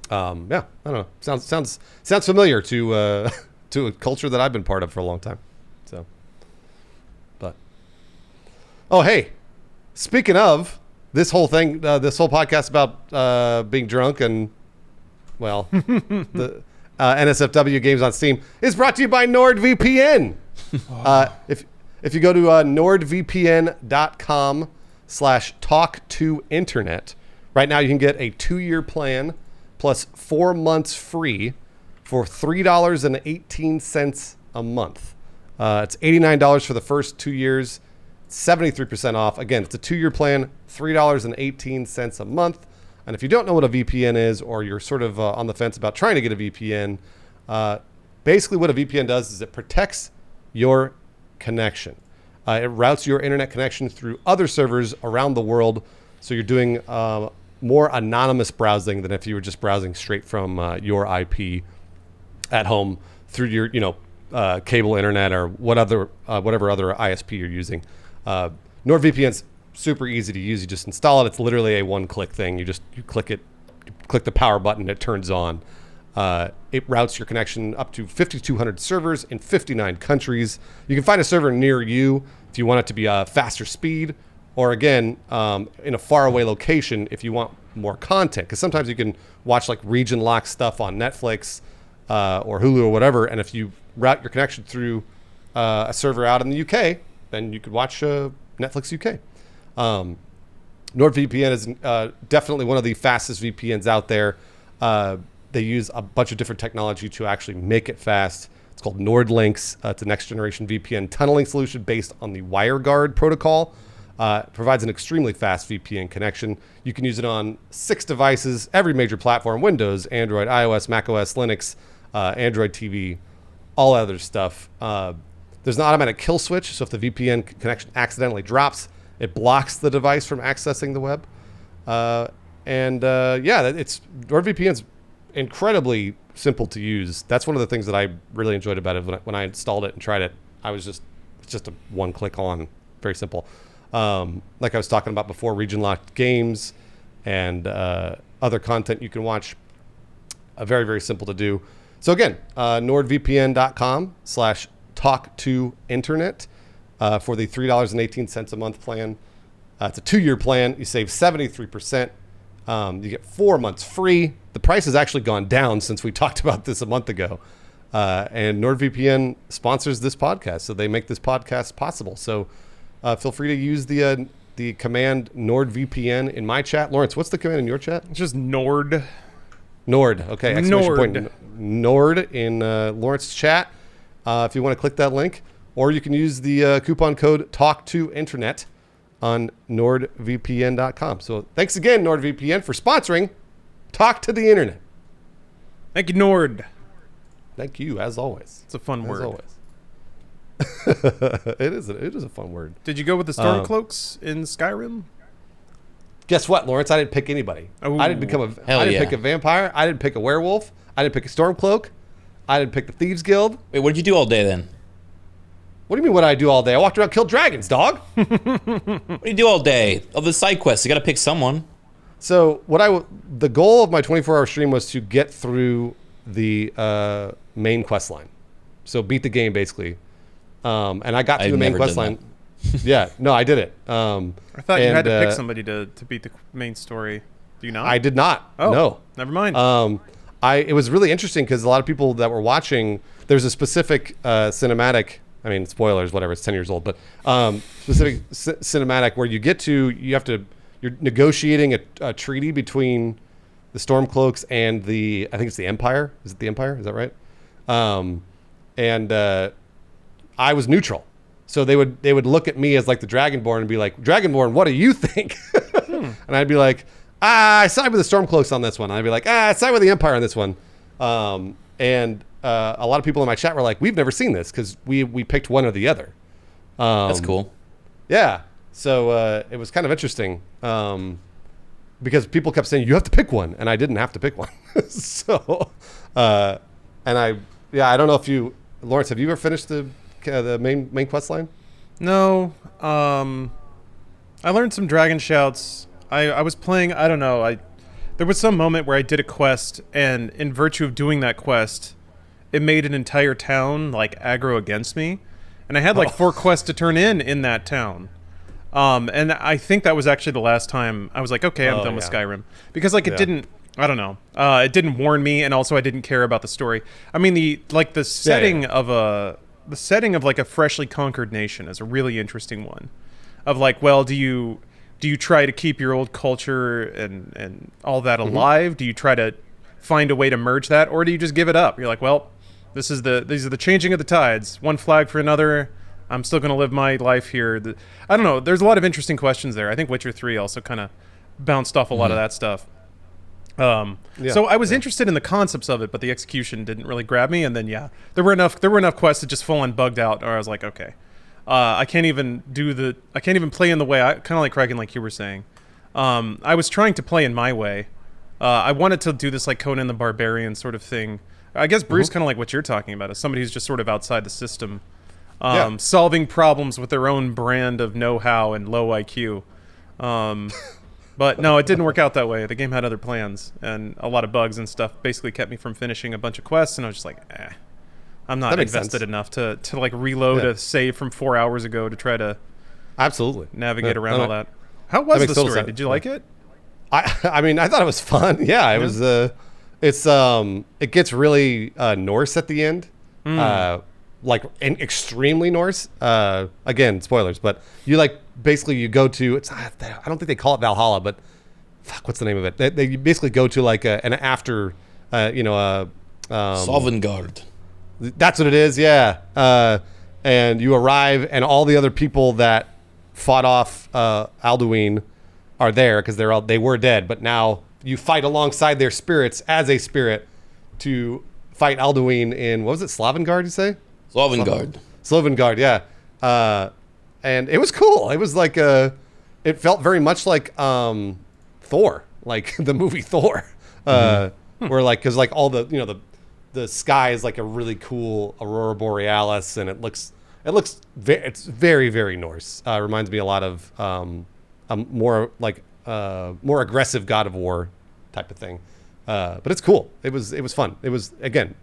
yeah, I don't know. Sounds familiar to a culture that I've been part of for a long time. So, but, oh, hey, speaking of this whole thing, this whole podcast about being drunk and, well, the NSFW games on Steam is brought to you by NordVPN. If you go to nordvpn.com/talk2internet, right now you can get a 2-year plan plus 4 months free for $3.18 a month. It's $89 for the first 2 years, 73% off. Again, it's a 2-year plan, $3.18 a month. And if you don't know what a VPN is, or you're sort of on the fence about trying to get a VPN, basically what a VPN does is it protects your connection. It routes your internet connection through other servers around the world, so you're doing more anonymous browsing than if you were just browsing straight from your IP at home through your cable internet or whatever other ISP you're using. NordVPN's super easy to use. You just install it. It's literally a one-click thing. You click it, you click the power button, it turns on. It routes your connection up to 5,200 servers in 59 countries. You can find a server near you if you want it to be a faster speed, or again, in a faraway location if you want more content. Because sometimes you can watch like region-locked stuff on Netflix or Hulu or whatever, and if you route your connection through a server out in the UK, then you could watch Netflix UK. NordVPN is definitely one of the fastest VPNs out there. They use a bunch of different technology to actually make it fast. It's called NordLynx. It's a next generation VPN tunneling solution based on the WireGuard protocol. Provides an extremely fast VPN connection. You can use it on 6 devices, every major platform: Windows, Android, iOS, macOS, Linux, Android TV, all other stuff. There's an automatic kill switch, so if the VPN connection accidentally drops, it blocks the device from accessing the web. It's NordVPN's incredibly simple to use. That's one of the things that I really enjoyed about it when I installed it and tried it. It's just a one click on, very simple. Like I was talking about before, region locked games and other content you can watch. Very, very simple to do. So again, nordvpn.com/talk2internet for the $3.18 a month plan. It's a 2-year plan. You save 73%. You get 4 months free. The price has actually gone down since we talked about this a month ago. And NordVPN sponsors this podcast, so they make this podcast possible. So feel free to use the command NordVPN in my chat. Lawrence, what's the command in your chat? It's just Nord. Nord. Okay. Exclamation point. Nord in Lawrence's chat. If you want to click that link, or you can use the coupon code TALK2INTERNET on NordVPN.com. So thanks again, NordVPN, for sponsoring Talk to the Internet. Thank you, Nord. Thank you, as always. It's a fun word. As always. It is a fun word. Did you go with the Stormcloaks in Skyrim? Guess what, Lawrence? I didn't pick anybody. Ooh. I didn't pick a vampire. I didn't pick a werewolf. I didn't pick a Stormcloak. I didn't pick the Thieves Guild. Wait, what did you do all day then? What do you mean what I do all day? I walked around, killed dragons, dog. What do you do all day? All the side quests. You got to pick someone. So the goal of my 24-hour stream was to get through the main quest line. So beat the game, basically. And I got through the main quest line. Yeah, no, I did it. I thought you had to pick somebody to beat the main story. Do you not? I did not. Oh, no. Never mind. It was really interesting because a lot of people that were watching, there's a specific cinematic. I mean, spoilers, whatever. It's 10 years old, but specific cinematic where you're negotiating a treaty between the Stormcloaks and I think it's the Empire. Is it the Empire? Is that right? I was neutral. So they would look at me as like the Dragonborn and be like, Dragonborn, what do you think? And I'd be like, I side with the Stormcloaks on this one. And I'd be like, I side with the Empire on this one. A lot of people in my chat were like, we've never seen this because we picked one or the other. That's cool. Yeah. So it was kind of interesting because people kept saying, you have to pick one. And I didn't have to pick one. I don't know if Lawrence, have you ever finished the main quest line? No. I learned some dragon shouts. I was playing, I don't know, there was some moment where I did a quest, and in virtue of doing that quest, it made an entire town like aggro against me, and I had like 4 quests to turn in that town. And I think that was actually the last time I was like, okay, I'm done with Skyrim, because like it didn't, I don't know, it didn't warn me, and also I didn't care about the story. I mean, the setting of like a freshly conquered nation is a really interesting one. Of like, well, do you try to keep your old culture and all that alive? Do you try to find a way to merge that, or do you just give it up? You're like, well, these are the changing of the tides. One flag for another. I'm still going to live my life here. I don't know. There's a lot of interesting questions there. I think Witcher 3 also kind of bounced off a lot of that stuff. So I was interested in the concepts of it, but the execution didn't really grab me. And then there were enough quests that just full on bugged out, or I was like, okay. I can't even play in the way kind of like Craig, like you were saying. I was trying to play in my way. I wanted to do this like Conan the Barbarian sort of thing. I guess Bruce, kind of like what you're talking about, is somebody who's just sort of outside the system, solving problems with their own brand of know-how and low IQ. But no, it didn't work out that way. The game had other plans, and a lot of bugs and stuff basically kept me from finishing a bunch of quests, and I was just like, I'm not invested enough to like reload a save from 4 hours ago to try to navigate around all that. How was the story? Did you like it? I mean, I thought it was fun. Yeah, it was. It gets really Norse at the end, like extremely Norse. Again, spoilers, but you like basically you go to I don't think they call it Valhalla, but fuck, what's the name of it? They basically go to like an after, Sovngarde. That's what it is, yeah. And you arrive, and all the other people that fought off Alduin are there because they were dead, but now you fight alongside their spirits as a spirit to fight Alduin in, what was it, Sovngarde, you say? Sovngarde, yeah. And it was cool. It was like it felt very much like Thor, like the movie Thor, where like, because like all the the sky is like a really cool aurora borealis, and it's very, very Norse. Reminds me a lot of a more aggressive God of War type of thing. But it's cool. It was fun. It was, again,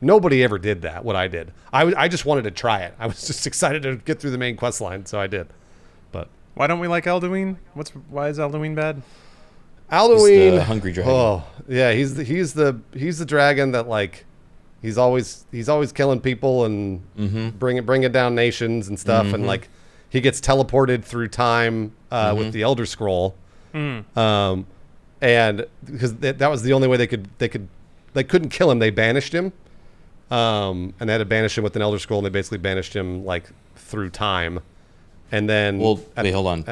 nobody ever did that, what I did. I just wanted to try it. I was just excited to get through the main quest line, so I did. But why don't we like Alduin? Why is Alduin bad? Alduin, he's the hungry dragon. Oh yeah, he's the dragon that like he's always killing people and bringing down nations and stuff, and like he gets teleported through time with the Elder Scroll, and because that was the only way they couldn't kill him. They banished him, and they had to banish him with an Elder Scroll, and they basically banished him like through time, and then wait, hold on.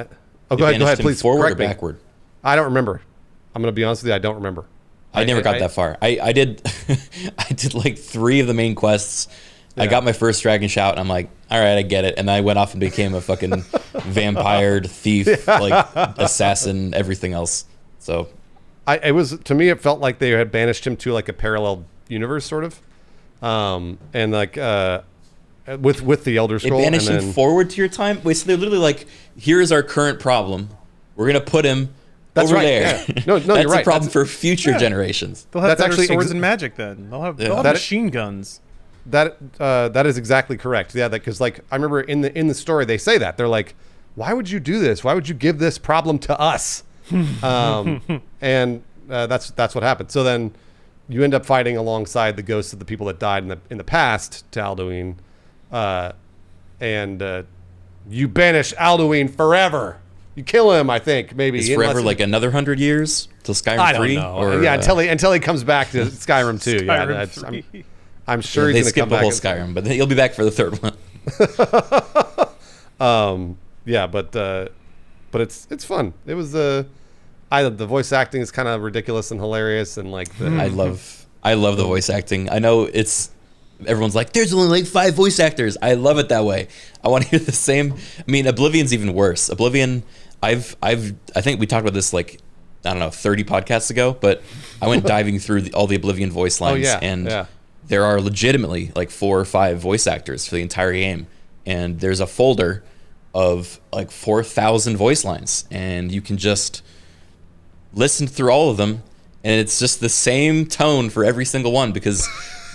Go ahead, please. Forward or backward? I don't remember. I'm gonna be honest with you. I don't remember. I never got that far. I did I did like 3 of the main quests. Yeah. I got my first dragon shout, and I'm like, all right, I get it. And I went off and became a fucking vampire, thief, like assassin, everything else. So to me, it felt like they had banished him to like a parallel universe, sort of, and like with the Elder Scroll. They banished him forward to your time. Wait, so they're literally like, here's our current problem. We're gonna put him. That's over right. there. Yeah. No, that's you're right. a problem for future generations. They'll have better swords and magic then. They'll have machine guns. That is exactly correct. Yeah, because like I remember in the story they say that they're like, why would you do this? Why would you give this problem to us? And that's what happened. So then you end up fighting alongside the ghosts of the people that died in the past to Alduin, and you banish Alduin forever. You kill him, I think, maybe. It's forever, like another 100 years till Skyrim 3? I don't know. Or, yeah, until he comes back to Skyrim 2. Skyrim 3. I'm sure he's going to come back. They skip the whole Skyrim, but he'll be back for the 3rd one. Yeah, but it's fun. It was the voice acting is kind of ridiculous and hilarious, and like I love the voice acting. I know everyone's like, there's only like 5 voice actors. I love it that way. I want to hear the same. I mean, Oblivion's even worse. Oblivion, I think we talked about this like, I don't know, 30 podcasts ago, but I went diving through all the Oblivion voice lines, there are legitimately like 4 or 5 voice actors for the entire game, and there's a folder of like 4,000 voice lines, and you can just listen through all of them, and it's just the same tone for every single one, because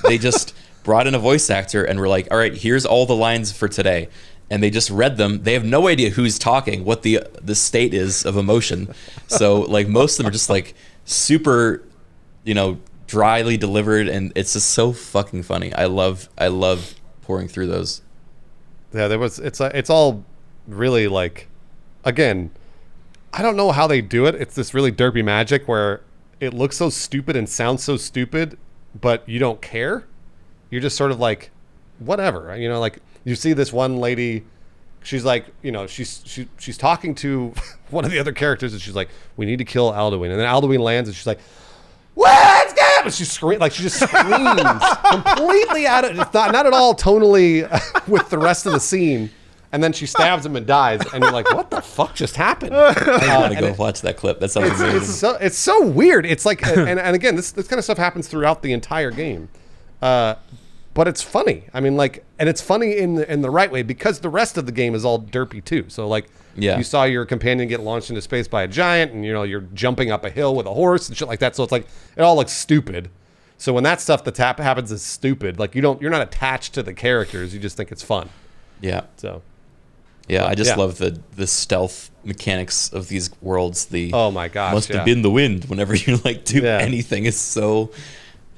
they just brought in a voice actor and were like, all right, here's all the lines for today, and they just read them. They have no idea who's talking, what the state is of emotion. So like most of them are just like super, dryly delivered, and it's just so fucking funny. I love pouring through those. Yeah, it's all really like, again, I don't know how they do it. It's this really derpy magic where it looks so stupid and sounds so stupid, but you don't care. You're just sort of like, whatever, like you see this one lady, she's like, she's talking to one of the other characters, and she's like, we need to kill Alduin, and then Alduin lands, and she's like, let's go, and she just screams completely out of, not at all tonally with the rest of the scene, and then she stabs him and dies, and you're like, what the fuck just happened? I want to go watch that clip. That sounds amazing. It's so weird. It's like, and again, this kind of stuff happens throughout the entire game. But it's funny. I mean, like, and it's funny in the right way, because the rest of the game is all derpy too. So like, you saw your companion get launched into space by a giant, and you're jumping up a hill with a horse and shit like that. So it's like, it all looks stupid. So when that stuff happens is stupid, like you're not attached to the characters. You just think it's fun. Yeah. So. Yeah, I just love the stealth mechanics of these worlds. Oh my gosh. Must have been the wind whenever you like do anything is so.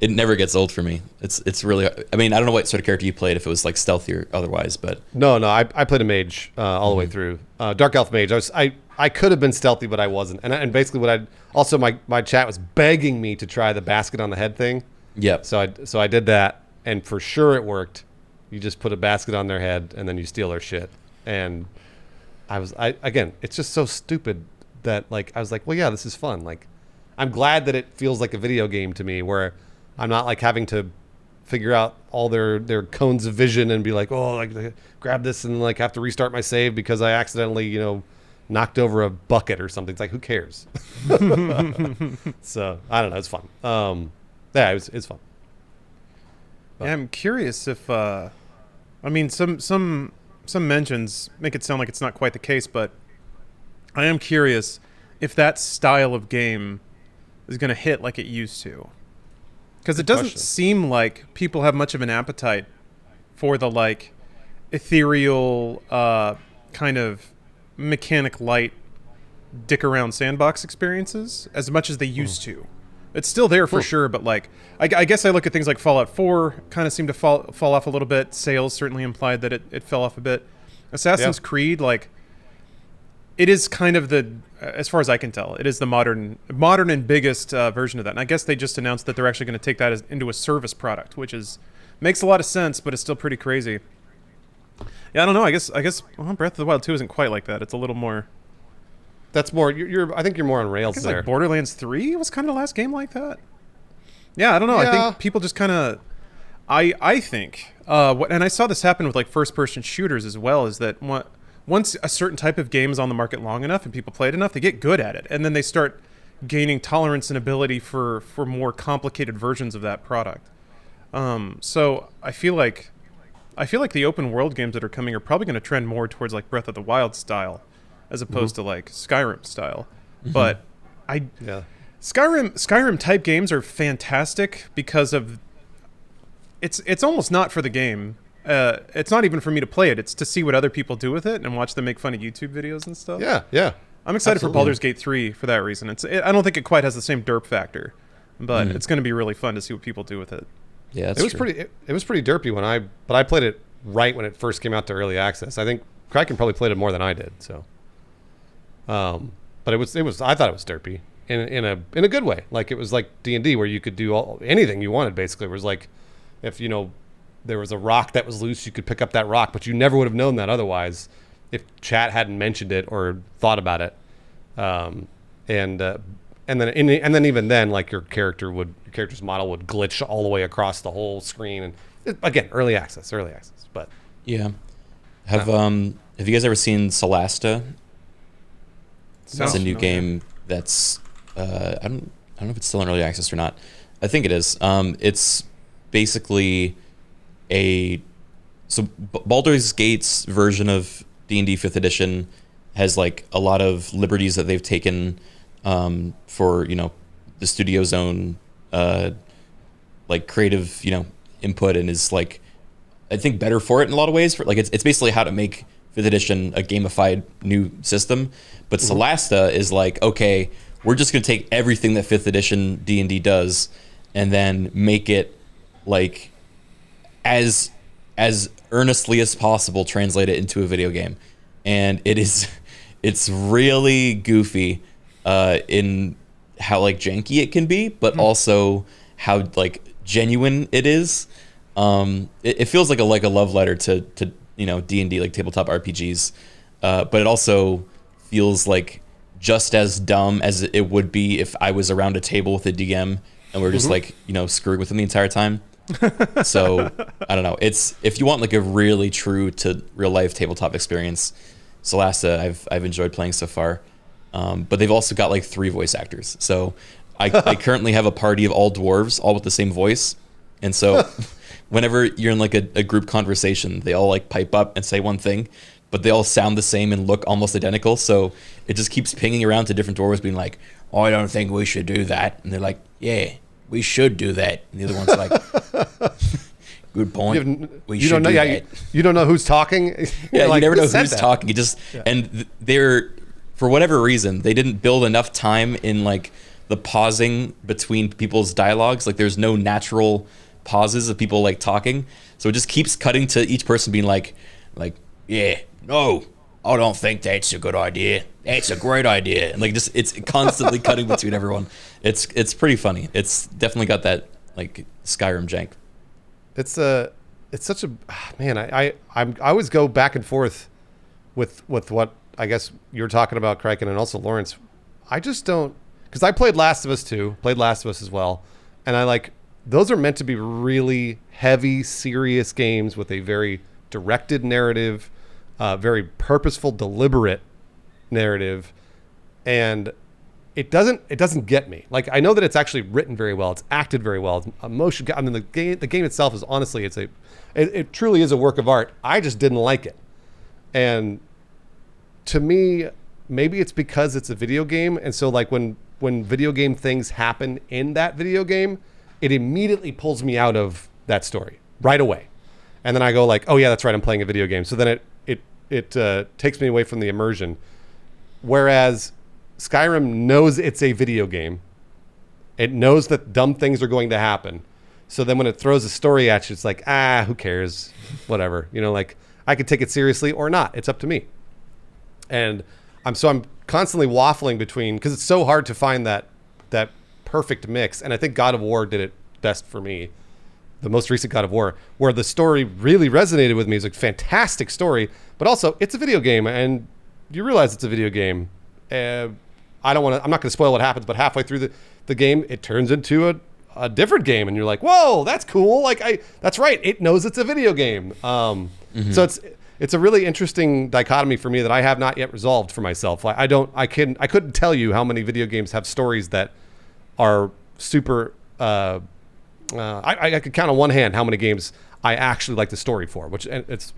it never gets old for me. It's really. I mean, I don't know what sort of character you played, if it was like stealthy or otherwise, but No, I played a mage all the way through. Dark elf mage. I could have been stealthy, but I wasn't. And basically, my chat was begging me to try the basket on the head thing. Yep. So I did that, and for sure it worked. You just put a basket on their head, and then you steal their shit. And again, it's just so stupid that like I was like, well, yeah, this is fun. Like, I'm glad that it feels like a video game to me, where I'm not like having to figure out all their cones of vision and be like, oh, like grab this and like have to restart my save because I accidentally, knocked over a bucket or something. It's like, who cares? So I don't know. It's fun. Yeah, it's fun. But. Yeah, I'm curious if, I mean, some mentions make it sound like it's not quite the case, but I am curious if that style of game is going to hit like it used to. Because it doesn't seem like people have much of an appetite for the like ethereal kind of mechanic light dick around sandbox experiences as much as they used to. It's still there for sure, but like I guess I look at things like Fallout 4 kind of seemed to fall off a little bit. Sales certainly implied that it fell off a bit. Assassin's Creed, like, it is kind of as far as I can tell, it is the modern and biggest version of that. And I guess they just announced that they're actually going to take that into a service product, which makes a lot of sense, but it's still pretty crazy. Yeah, I don't know. I guess Breath of the Wild 2 isn't quite like that. It's a little more. That's more. I think you're more on rails there. Like Borderlands 3 was kind of the last game like that. Yeah, I don't know. Yeah. I think people just kind of. I think, and I saw this happen with like first-person shooters as well, is that once a certain type of game is on the market long enough and people play it enough, they get good at it, and then they start gaining tolerance and ability for more complicated versions of that product. So I feel like the open world games that are coming are probably going to trend more towards like Breath of the Wild style, as opposed to like Skyrim style. But Skyrim type games are fantastic because of it's almost not for the game. It's not even for me to play it. It's to see what other people do with it and watch them make fun of YouTube videos and stuff. Yeah. I'm excited for Baldur's Gate 3 for that reason. I don't think it quite has the same derp factor, but it's going to be really fun to see what people do with it. Yeah, it was pretty. It was pretty derpy but I played it right when it first came out to early access. I think Kraken probably played it more than I did. So, but it was. I thought it was derpy in a good way. Like it was like D&D where you could do anything you wanted. Basically, it was like if there was a rock that was loose, you could pick up that rock, but you never would have known that otherwise if chat hadn't mentioned it or thought about it. And then even then, like your character's model would glitch all the way across the whole screen. And again, early access. But yeah, have you guys ever seen Solasta? It's a new game that's I don't know if it's still in early access or not. I think it is. It's basically Baldur's Gate's version of D&D 5th edition has like a lot of liberties that they've taken for the studio's own like creative input, and is like I think better for it in a lot of ways. For like it's basically how to make 5th edition a gamified new system. But Solasta is like, okay, we're just gonna take everything that 5th edition D&D does and then make it like as earnestly as possible translate it into a video game. And it's really goofy in how like janky it can be, but also how like genuine it is. It feels like a love letter to D&D, like tabletop RPGs, but it also feels like just as dumb as it would be if I was around a table with a DM and we're just like screwing with them the entire time. So I don't know. It's if you want like a really true to real life tabletop experience, Solasta I've enjoyed playing so far. But they've also got like 3 voice actors. So I currently have a party of all dwarves, all with the same voice. And so whenever you're in like a group conversation, they all like pipe up and say one thing, but they all sound the same and look almost identical. So it just keeps pinging around to different dwarves being like, oh, I don't think we should do that. And they're like, yeah, we should do that. And the other one's like, good point. You don't know who's talking. Yeah, like, you never know who's talking. And they're, for whatever reason, they didn't build enough time in like the pausing between people's dialogues. Like there's no natural pauses of people like talking, so it just keeps cutting to each person being like, yeah, no, I don't think that's a good idea. That's a great idea. And like just it's constantly cutting between everyone. It's pretty funny. It's definitely got that like Skyrim jank. It's such a man. I always go back and forth with what I guess you're talking about, Kraken, and also Lawrence. I just don't, because I played Last of Us 2, played Last of Us as well, and I like those are meant to be really heavy, serious games with a very directed narrative, very purposeful, deliberate narrative, and it doesn't get me. Like I know that it's actually written very well, it's acted very well, it's emotion. I mean, the game itself is honestly, it truly is a work of art. I just didn't like it, and to me, maybe it's because it's a video game, and so like when video game things happen in that video game, it immediately pulls me out of that story right away, and then I go like, oh yeah, that's right, I'm playing a video game. So then it takes me away from the immersion. Whereas Skyrim knows it's a video game. It knows that dumb things are going to happen. So then when it throws a story at you, it's like, who cares? Whatever. You know, like I could take it seriously or not. It's up to me. And I'm constantly waffling between, because it's so hard to find that perfect mix. And I think God of War did it best for me. The most recent God of War, where the story really resonated with me. It's a fantastic story, but also it's a video game, and you realize it's a video game. I'm not going to spoil what happens, but halfway through the game, it turns into a different game, and you're like, whoa, that's cool. Like that's right. It knows it's a video game. So it's a really interesting dichotomy for me that I have not yet resolved for myself. I couldn't tell you how many video games have stories that are super, I could count on one hand how many games I actually like the story for, which it's,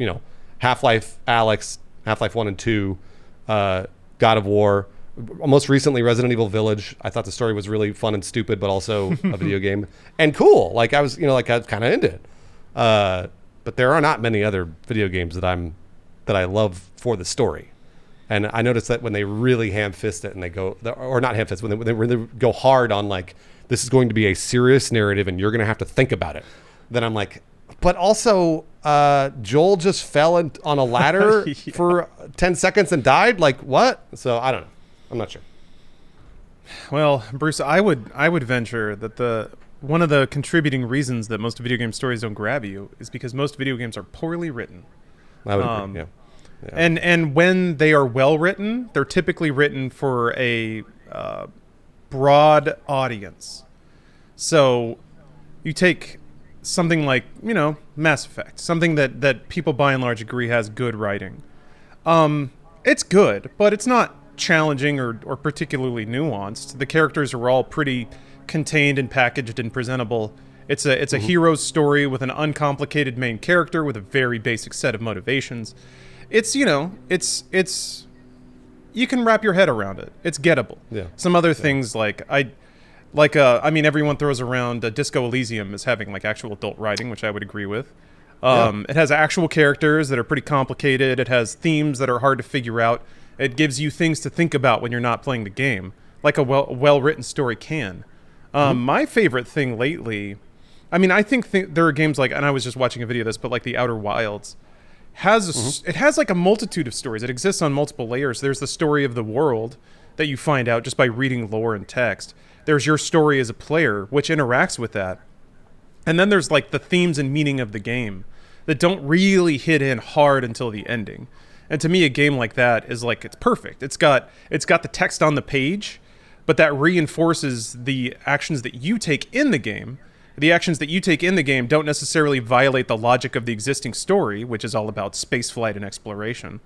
Half-Life Alyx, Half-Life 1 and 2, God of War, most recently Resident Evil Village. I thought the story was really fun and stupid, but also a video game and cool. Like I was, I was kind of into it. But there are not many other video games that I love for the story. And I noticed that when they really ham-fist it and they go, or not ham-fist, when they really go hard on like, this is going to be a serious narrative and you're going to have to think about it, then I'm like, but also Joel just fell on a ladder for 10 seconds and died? Like what? So I don't know. I'm not sure. Well, Bruce, I would venture that one of the contributing reasons that most video game stories don't grab you is because most video games are poorly written. I would agree, yeah. And when they are well written, they're typically written for a broad audience. So you take something like, Mass Effect, something that people by and large agree has good writing. It's good, but it's not challenging or particularly nuanced. The characters are all pretty contained and packaged and presentable. It's a hero's story with an uncomplicated main character with a very basic set of motivations. It's it's you can wrap your head around it. It's gettable. Yeah. Some other things everyone throws around Disco Elysium as having like actual adult writing, which I would agree with. It has actual characters that are pretty complicated. It has themes that are hard to figure out. It gives you things to think about when you're not playing the game, like a well-written story can. My favorite thing lately, I think there are games like, and I was just watching a video of this, but like The Outer Wilds it has like a multitude of stories. It exists on multiple layers. There's the story of the world that you find out just by reading lore and text. There's your story as a player, which interacts with that. And then there's like the themes and meaning of the game that don't really hit in hard until the ending. And to me, a game like that is like, it's perfect. It's got the text on the page, but that reinforces the actions that you take in the game. The actions that you take in the game don't necessarily violate the logic of the existing story, which is all about spaceflight and exploration.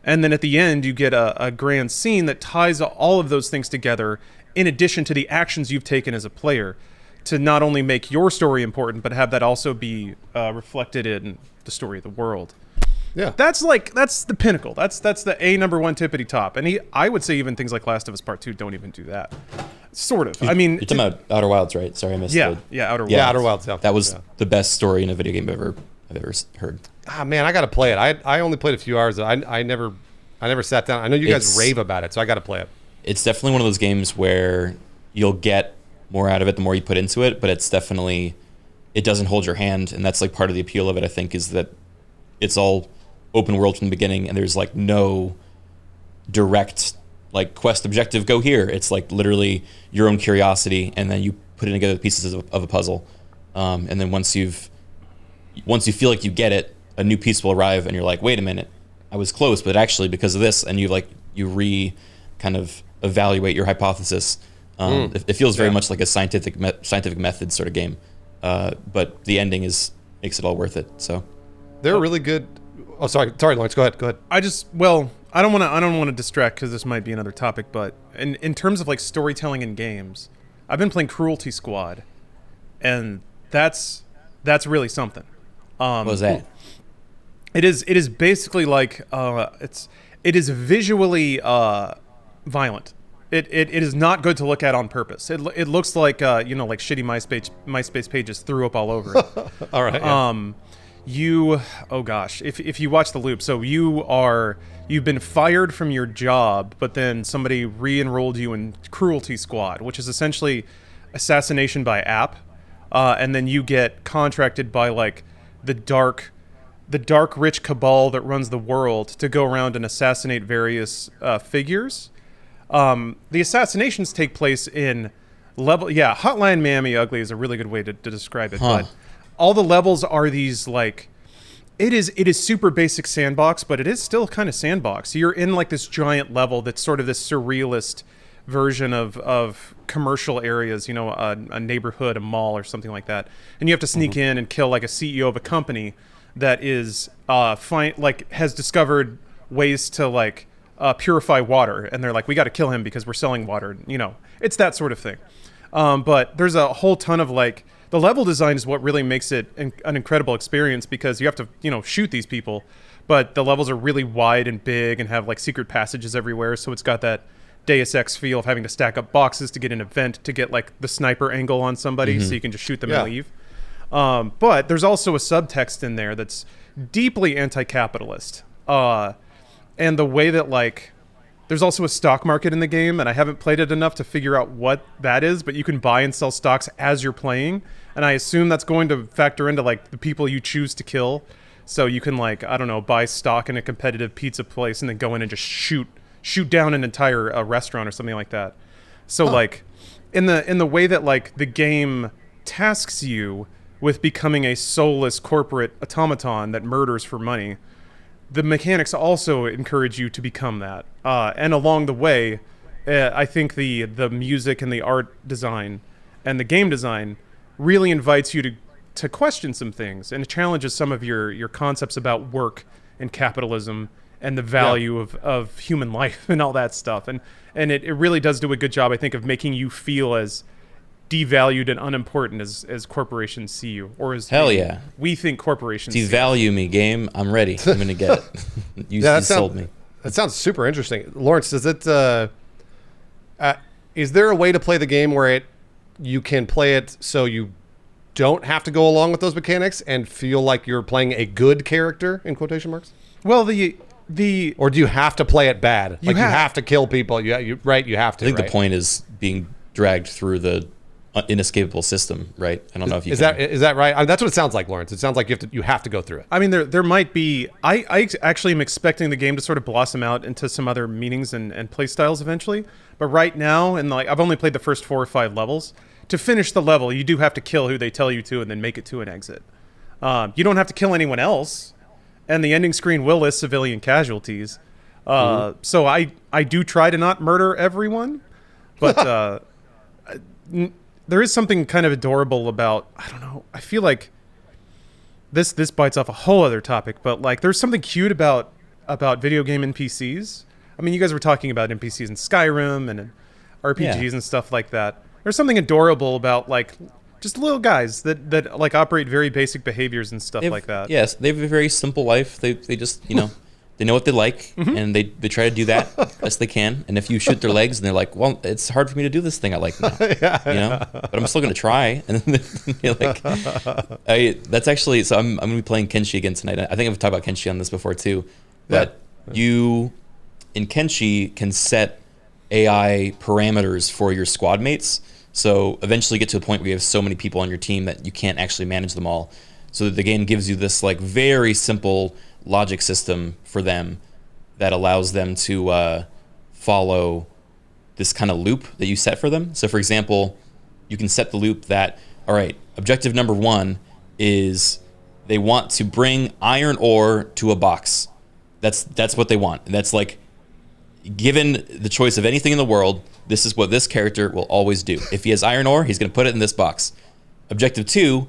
And then at the end, you get a grand scene that ties all of those things together in addition to the actions you've taken as a player to not only make your story important, but have that also be reflected in the story of the world. Yeah, that's the pinnacle. That's the number one tippity top. And I would say even things like Last of Us Part 2 don't even do that. Sort of. You're talking about Outer Wilds, right? Sorry, I missed. Outer Wilds. Yeah, Outer Wilds. Yeah. That was the best story in a video game I've ever heard. Man, I got to play it. I only played a few hours. I never sat down. I know you guys rave about it, so I got to play it. It's definitely one of those games where you'll get more out of it the more you put into it, but it's definitely, it doesn't hold your hand, and that's like part of the appeal of it, I think, is that it's all open world from the beginning, and there's like no direct like quest objective, go here. It's like literally your own curiosity, and then you put it together the pieces of a puzzle, and then once you feel like you get it, a new piece will arrive, and you're like, wait a minute, I was close, but actually because of this, and you kind of evaluate your hypothesis. It feels very much like a scientific method sort of game, but the ending makes it all worth it. So they're really good. Oh, sorry, Lawrence. Go ahead. I don't want to distract because this might be another topic, but in terms of like storytelling in games, I've been playing Cruelty Squad, and that's really something. What was that? It is basically like it is visually violent. It is not good to look at on purpose. It looks like like shitty MySpace pages threw up all over it. All right. Yeah. Oh gosh, if you watch the loop, so you've been fired from your job, but then somebody re-enrolled you in Cruelty Squad, which is essentially assassination by app, and then you get contracted by like the dark rich cabal that runs the world to go around and assassinate various figures. The assassinations take place in Hotline Miami Ugly is a really good way to describe it. But all the levels are these like, it is super basic sandbox, but it is still kind of sandbox. You're in like this giant level that's sort of this surrealist version of commercial areas, a neighborhood, a mall or something like that. And you have to sneak in and kill like a CEO of a company that is has discovered ways to like purify water, and they're like, we got to kill him because we're selling water. It's that sort of thing. But there's a whole ton of like, the level design is what really makes it an incredible experience, because you have to shoot these people, but the levels are really wide and big and have like secret passages everywhere. So it's got that Deus Ex feel of having to stack up boxes to get an event, to get like the sniper angle on somebody, so you can just shoot them and leave. But there's also a subtext in there that's deeply anti-capitalist. And the way that like, there's also a stock market in the game, and I haven't played it enough to figure out what that is, but you can buy and sell stocks as you're playing. And I assume that's going to factor into like the people you choose to kill. So you can like, I don't know, buy stock in a competitive pizza place and then go in and just shoot down an entire restaurant or something like that. So like in the way that like the game tasks you with becoming a soulless corporate automaton that murders for money, the mechanics also encourage you to become that. And along the way, I think the music and the art design and the game design really invites you to question some things, and it challenges some of your concepts about work and capitalism and the value of human life and all that stuff. And it really does do a good job, I think, of making you feel as devalued and unimportant as corporations see you, or as we think corporations devalue me. Game, I'm ready. I'm gonna get it. You sold me. That sounds super interesting. Lawrence, does it is there a way to play the game where you can play it so you don't have to go along with those mechanics and feel like you're playing a good character, in quotation marks? Well, or do you have to play it bad? You have to kill people. You have to. I think the point is being dragged through the inescapable system, right? I don't know if you is that right? I mean, that's what it sounds like, Lawrence. It sounds like you have to go through it. I mean, there might be. I actually am expecting the game to sort of blossom out into some other meanings and play styles eventually. But right now, and like I've only played the first 4 or 5 levels. To finish the level, you do have to kill who they tell you to, and then make it to an exit. You don't have to kill anyone else, and the ending screen will list civilian casualties. So I do try to not murder everyone, but there is something kind of adorable about, I don't know, I feel like this bites off a whole other topic, but like there's something cute about video game NPCs. I mean, you guys were talking about NPCs in Skyrim and in RPGs and stuff like that. There's something adorable about like just little guys that like operate very basic behaviors and stuff like that. Yes, they have a very simple life. They just, they know what they like, and they try to do that best they can. And if you shoot their legs and they're like, well, it's hard for me to do this thing I like now, but I'm still going to try. And then you're like, that's actually, so I'm going to be playing Kenshi again tonight. I think I've talked about Kenshi on this before too, but you in Kenshi can set AI parameters for your squad mates. So eventually get to a point where you have so many people on your team that you can't actually manage them all. So the game gives you this like very simple logic system for them that allows them to follow this kind of loop that you set for them. So for example, you can set the loop that, all right, objective number 1 is they want to bring iron ore to a box. That's what they want. And that's like, given the choice of anything in the world, this is what this character will always do. If he has iron ore, he's going to put it in this box. Objective 2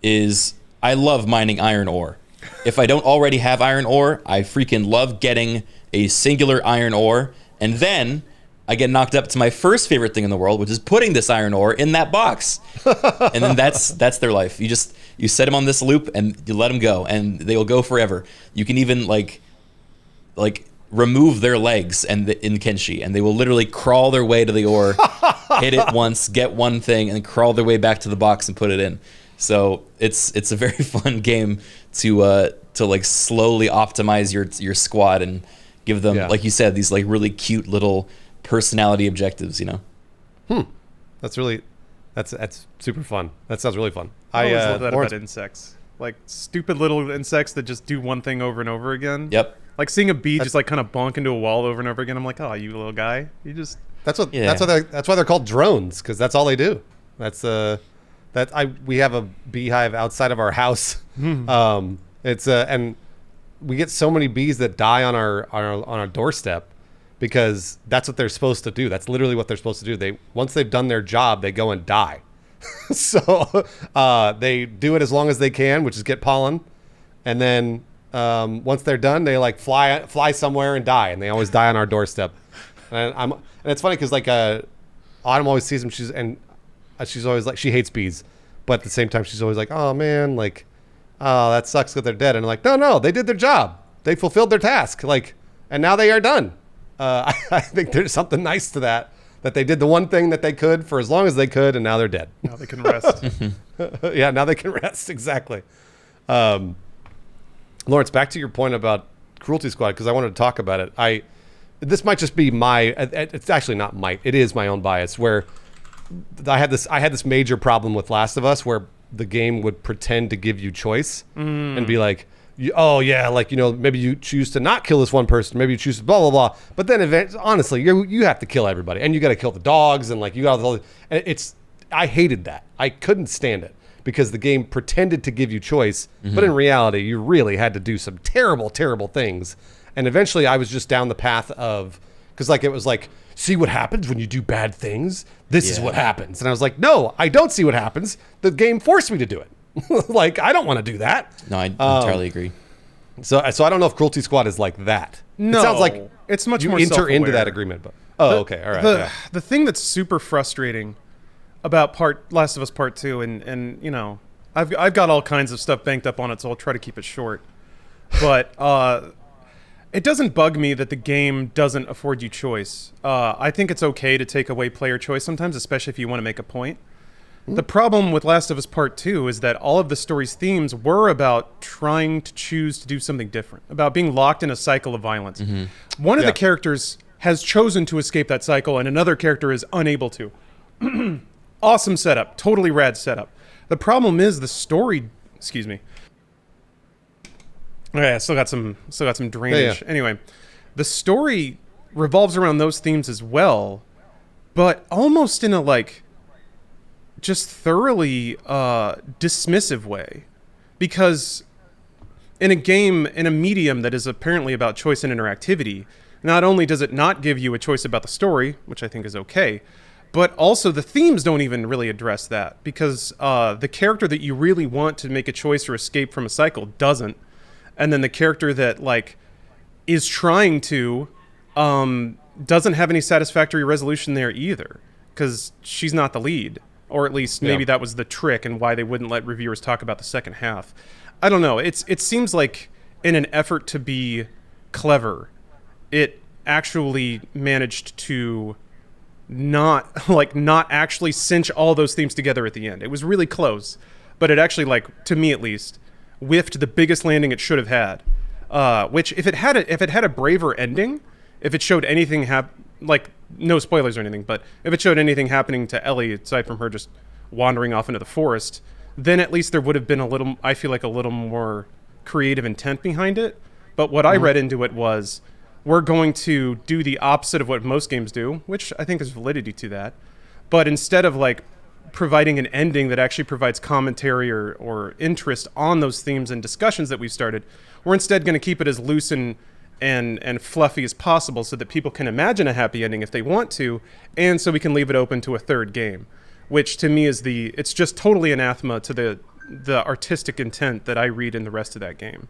is, I love mining iron ore. If I don't already have iron ore, I freaking love getting a singular iron ore. And then I get knocked up to my first favorite thing in the world, which is putting this iron ore in that box. And then that's their life. You set them on this loop and you let them go, and they will go forever. You can even like remove their legs in Kenshi, and they will literally crawl their way to the ore, hit it once, get one thing, and then crawl their way back to the box and put it in. So it's a very fun game to like slowly optimize your squad and give them, like you said, these like really cute little personality objectives, you know. That's super fun. That sounds really fun. I always love that about insects. Like stupid little insects that just do one thing over and over again. Yep. Like seeing a bee just like kind of bonk into a wall over and over again. I'm like, oh, you little guy. You just. That's why they're called drones, because that's all they do. We have a beehive outside of our house. And we get so many bees that die on our doorstep, because that's what they're supposed to do. That's literally what they're supposed to do. Once they've done their job, they go and die. So they do it as long as they can, which is get pollen, and then once they're done, they like fly somewhere and die, and they always die on our doorstep. And it's funny because like Autumn always sees them. She's always like, she hates bees, but at the same time she's always like, oh man, like, oh, that sucks that they're dead. And I'm like, no, they did their job. They fulfilled their task. Like, and now they are done. I think there's something nice to that they did the one thing that they could for as long as they could, and now they're dead. Now they can rest. Yeah, now they can rest. Exactly. Lawrence, back to your point about Cruelty Squad, because I wanted to talk about it. This might just be it's actually not it is my own bias, where I had this major problem with Last of Us, where the game would pretend to give you choice and be like, oh yeah, like, you know, maybe you choose to not kill this one person, maybe you choose to blah blah blah, but then honestly you have to kill everybody, and you got to kill the dogs, and like you got all I hated that. I couldn't stand it, because the game pretended to give you choice, but in reality you really had to do some terrible things. And eventually I was just down the path of, because like it was like, see what happens when you do bad things, this is what happens. And I was like, no, I don't see what happens, the game forced me to do it. Like, I don't want to do that. No, I entirely agree. So I don't know if Cruelty Squad is like that. No, it sounds like it's much more you enter self-aware into that agreement. But okay, all right. The thing that's super frustrating about Last of Us Part 2, and you know, I've got all kinds of stuff banked up on it, so I'll try to keep it short. But it doesn't bug me that the game doesn't afford you choice. I think it's okay to take away player choice sometimes, especially if you want to make a point. The problem with Last of Us Part 2 is that all of the story's themes were about trying to choose to do something different, about being locked in a cycle of violence. One of the characters has chosen to escape that cycle, and another character is unable to. Awesome setup, totally rad setup. The problem is the story. Excuse me. Okay, I still got some drainage. Anyway, the story revolves around those themes as well, but almost in a like just thoroughly dismissive way, because in a game, in a medium that is apparently about choice and interactivity, not only does it not give you a choice about the story, which I think is okay, but also the themes don't even really address that, because the character that you really want to make a choice or escape from a cycle doesn't, and then the character that like is trying to doesn't have any satisfactory resolution there either, because she's not the lead. Or at least maybe that was the trick and why they wouldn't let reviewers talk about the second half. I don't know. It seems like in an effort to be clever, it actually managed to not actually cinch all those themes together at the end. It was really close, but it actually, like, to me at least, whiffed the biggest landing it should have had. Which if it had a braver ending, if it showed anything like, no spoilers or anything, but if it showed anything happening to Ellie aside from her just wandering off into the forest, then at least there would have been I feel like a little more creative intent behind it. But what I read into it was, we're going to do the opposite of what most games do, which I think there's validity to that. But instead of like providing an ending that actually provides commentary or interest on those themes and discussions that we've started, we're instead going to keep it as loose and fluffy as possible so that people can imagine a happy ending if they want to, and so we can leave it open to a third game, which to me is it's just totally anathema to the artistic intent that I read in the rest of that game.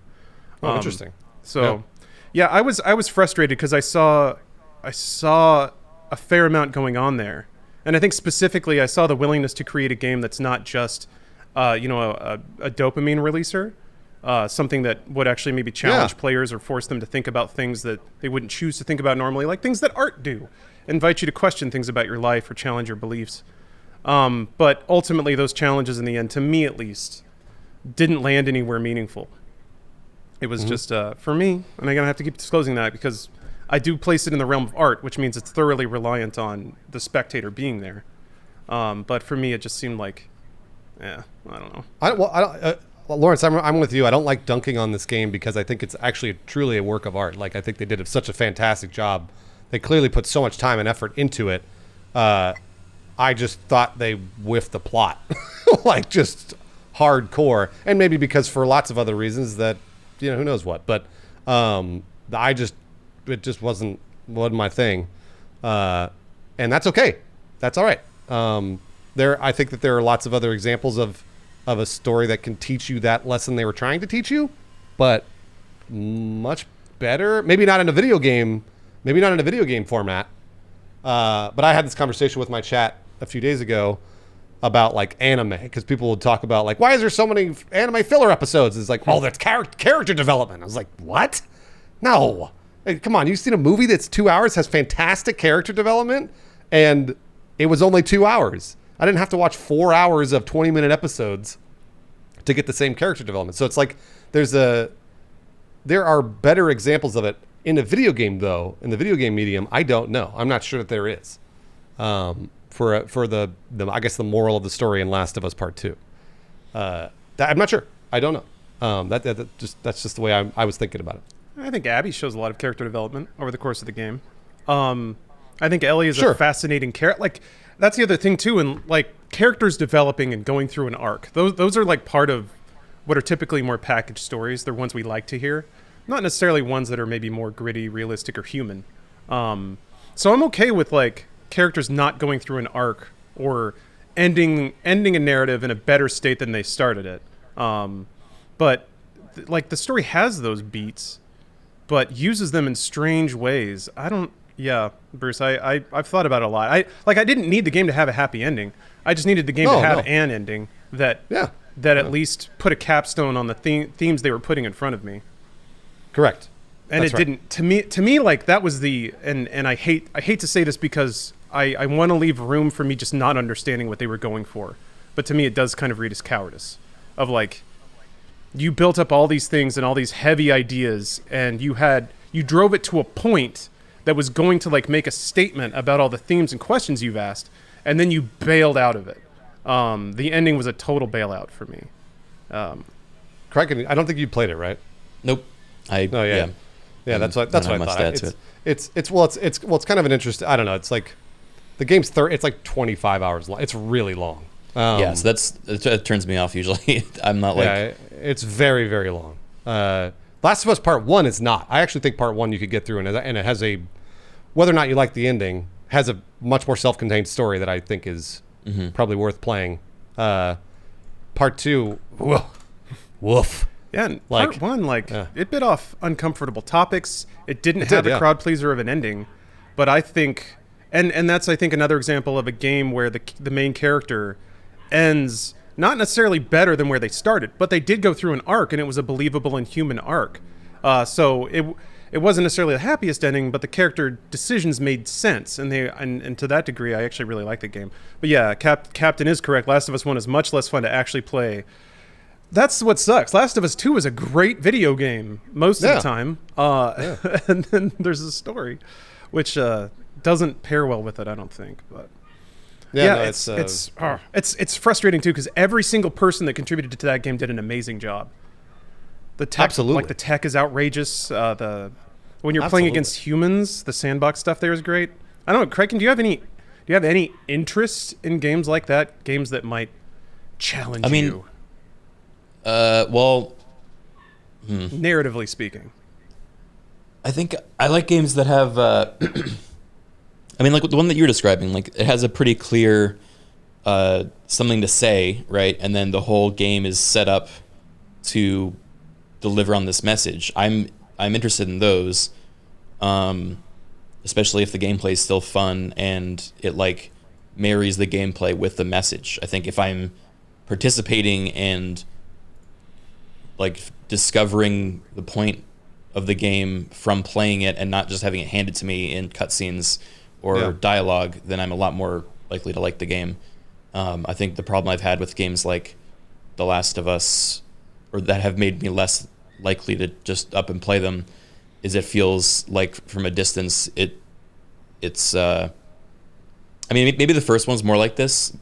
Oh, interesting. So, yeah, I was frustrated because I saw a fair amount going on there, and I think specifically I saw the willingness to create a game that's not just, a dopamine releaser, something that would actually maybe challenge players or force them to think about things that they wouldn't choose to think about normally, like things that art do, invite you to question things about your life or challenge your beliefs. But ultimately, those challenges in the end, to me at least, didn't land anywhere meaningful. It was just, for me, and I'm going to have to keep disclosing that because I do place it in the realm of art, which means it's thoroughly reliant on the spectator being there. But for me, it just seemed like, I don't know. Lawrence, I'm with you. I don't like dunking on this game because I think it's actually truly a work of art. Like, I think they did such a fantastic job. They clearly put so much time and effort into it. I just thought they whiffed the plot, like just hardcore, and maybe because for lots of other reasons that, who knows what. But it just wasn't my thing, and that's okay. That's all right. I think that there are lots of other examples of a story that can teach you that lesson they were trying to teach you, but much better. Maybe not in a video game format. But I had this conversation with my chat a few days ago about like anime, because people would talk about like, why is there so many anime filler episodes? It's like, that's character development. I was like, what? No. Hey, come on, you've seen a movie that's 2 hours, has fantastic character development, and it was only 2 hours. I didn't have to watch 4 hours of 20-minute episodes to get the same character development. So it's like there are better examples of it in a video game, though. In the video game medium, I don't know. I'm not sure that there is. For the I guess the moral of the story in Last of Us Part 2. I'm not sure. I don't know. That's just the way I was thinking about it. I think Abby shows a lot of character development over the course of the game. I think Ellie is a fascinating character. Like, that's the other thing too, and like characters developing and going through an arc. Those are like part of what are typically more packaged stories. They're ones we like to hear, not necessarily ones that are maybe more gritty, realistic, or human. So I'm okay with like characters not going through an arc or ending a narrative in a better state than they started it. But like the story has those beats, but uses them in strange ways. Bruce, I've thought about it a lot. I didn't need the game to have a happy ending. I just needed the game to have an ending that at least put a capstone on the themes they were putting in front of me. Correct. And it didn't. To me, like that was and I hate to say this because I want to leave room for me just not understanding what they were going for. But to me, it does kind of read as cowardice of like, you built up all these things and all these heavy ideas, and you drove it to a point that was going to like make a statement about all the themes and questions you've asked, and then you bailed out of it. The ending was a total bailout for me. Correct. I don't think you played it, right? Nope. Yeah. That's what I thought. It's kind of an interest. I don't know. It's like the game's it's like 25 hours long. It's really long. So it turns me off usually. I'm not like. Yeah, it's very, very long. Last of Us Part 1 is not. I actually think Part 1 you could get through, and it has whether or not you like the ending, has a much more self-contained story that I think is probably worth playing. Part 2, woof. Yeah, and Part 1, it bit off uncomfortable topics. It didn't have a crowd pleaser of an ending, but I think, and that's I think another example of a game where the main character ends not necessarily better than where they started, but they did go through an arc, and it was a believable and human arc. So it wasn't necessarily the happiest ending, but the character decisions made sense, and to that degree, I actually really like the game. But yeah, Captain is correct. Last of Us 1 is much less fun to actually play. That's what sucks. Last of Us 2 is a great video game most of the time. And then there's a story, which doesn't pair well with it, I don't think. But No, it's frustrating too because every single person that contributed to that game did an amazing job. The tech, absolutely, like the tech is outrageous. When you're absolutely playing against humans, the sandbox stuff there is great. I don't know, Craig, do you have any interest in games like that? Games that might challenge you? Narratively speaking. I think I like games that have, I mean, like the one that you're describing, like it has a pretty clear something to say, right? And then the whole game is set up to deliver on this message. I'm interested in those, especially if the gameplay is still fun and it like marries the gameplay with the message. I think if I'm participating and like discovering the point of the game from playing it and not just having it handed to me in cutscenes or dialogue, then I'm a lot more likely to like the game. I think the problem I've had with games like The Last of Us, or that have made me less likely to just up and play them, is it feels like from a distance it's I mean, maybe the first one's more like this,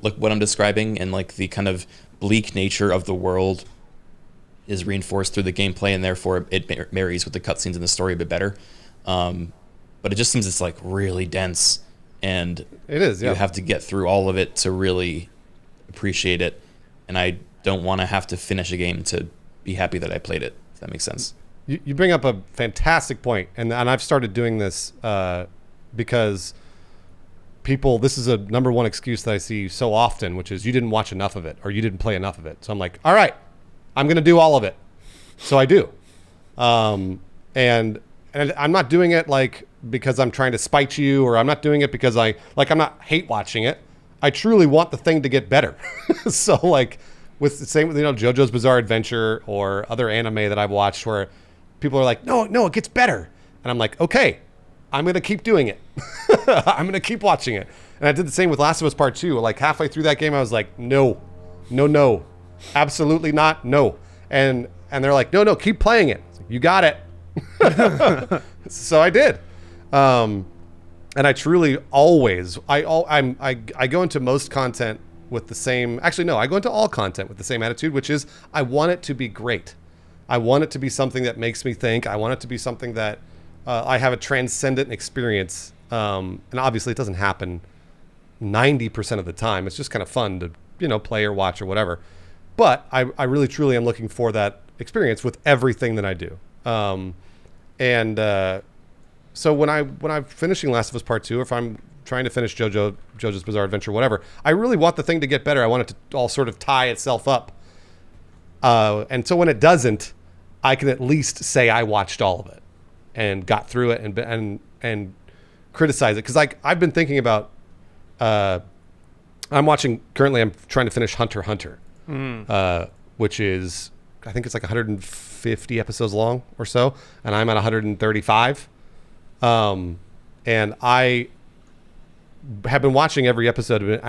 like what I'm describing, and like the kind of bleak nature of the world is reinforced through the gameplay, and therefore it marries with the cutscenes and the story a bit better. But it just seems it's like really dense, and it is. You have to get through all of it to really appreciate it. And I don't want to have to finish a game to be happy that I played it. If that makes sense. You bring up a fantastic point, and I've started doing this because people. This is a number one excuse that I see so often, which is you didn't watch enough of it or you didn't play enough of it. So I'm like, all right, I'm going to do all of it. So I do. And I'm not doing it like because I'm trying to spite you, or I'm not doing it because I'm not hate watching it. I truly want the thing to get better. So like with the same with, JoJo's Bizarre Adventure or other anime that I've watched where people are like, no, it gets better. And I'm like, okay, I'm going to keep doing it. I'm going to keep watching it. And I did the same with Last of Us Part 2. Like halfway through that game, I was like, no, absolutely not. No. And they're like, no, keep playing it. Like, you got it. So I did. And I truly always, I go into most content with the same, actually no, I go into all content with the same attitude, which is I want it to be great. I want it to be something that makes me think. I want it to be something that I have a transcendent experience. And obviously it doesn't happen 90% of the time. It's just kind of fun to, play or watch or whatever. But I really truly am looking for that experience with everything that I do. So when I'm finishing Last of Us Part 2, or if I'm trying to finish JoJo's Bizarre Adventure, whatever, I really want the thing to get better. I want it to all sort of tie itself up. And so when it doesn't, I can at least say I watched all of it and got through it and criticize it. Because I've been thinking about, currently I'm trying to finish Hunter x Hunter, which is, I think it's like 150 episodes long or so, and I'm at 135. And I have been watching every episode of it.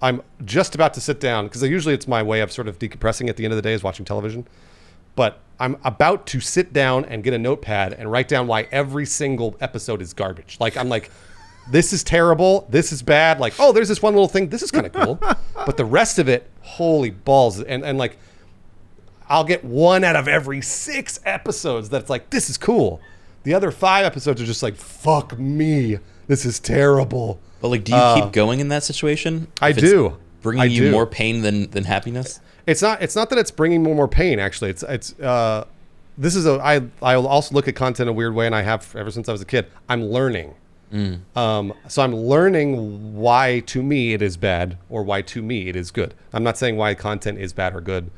I'm just about to sit down, because usually it's my way of sort of decompressing at the end of the day is watching television. But I'm about to sit down and get a notepad and write down why every single episode is garbage. Like, I'm like, this is terrible. This is bad. Like, oh, there's this one little thing. This is kind of cool. But the rest of it, holy balls. And like, I'll get one out of every 6 episodes that's like, this is cool. The other 5 episodes are just like, fuck me. This is terrible. But like, do you keep going in that situation? I do. Bringing you more pain than happiness? It's not that it's bringing more pain. Actually, I'll also look at content in a weird way, and I have ever since I was a kid. I'm learning. So I'm learning why to me it is bad or why to me it is good. I'm not saying why content is bad or good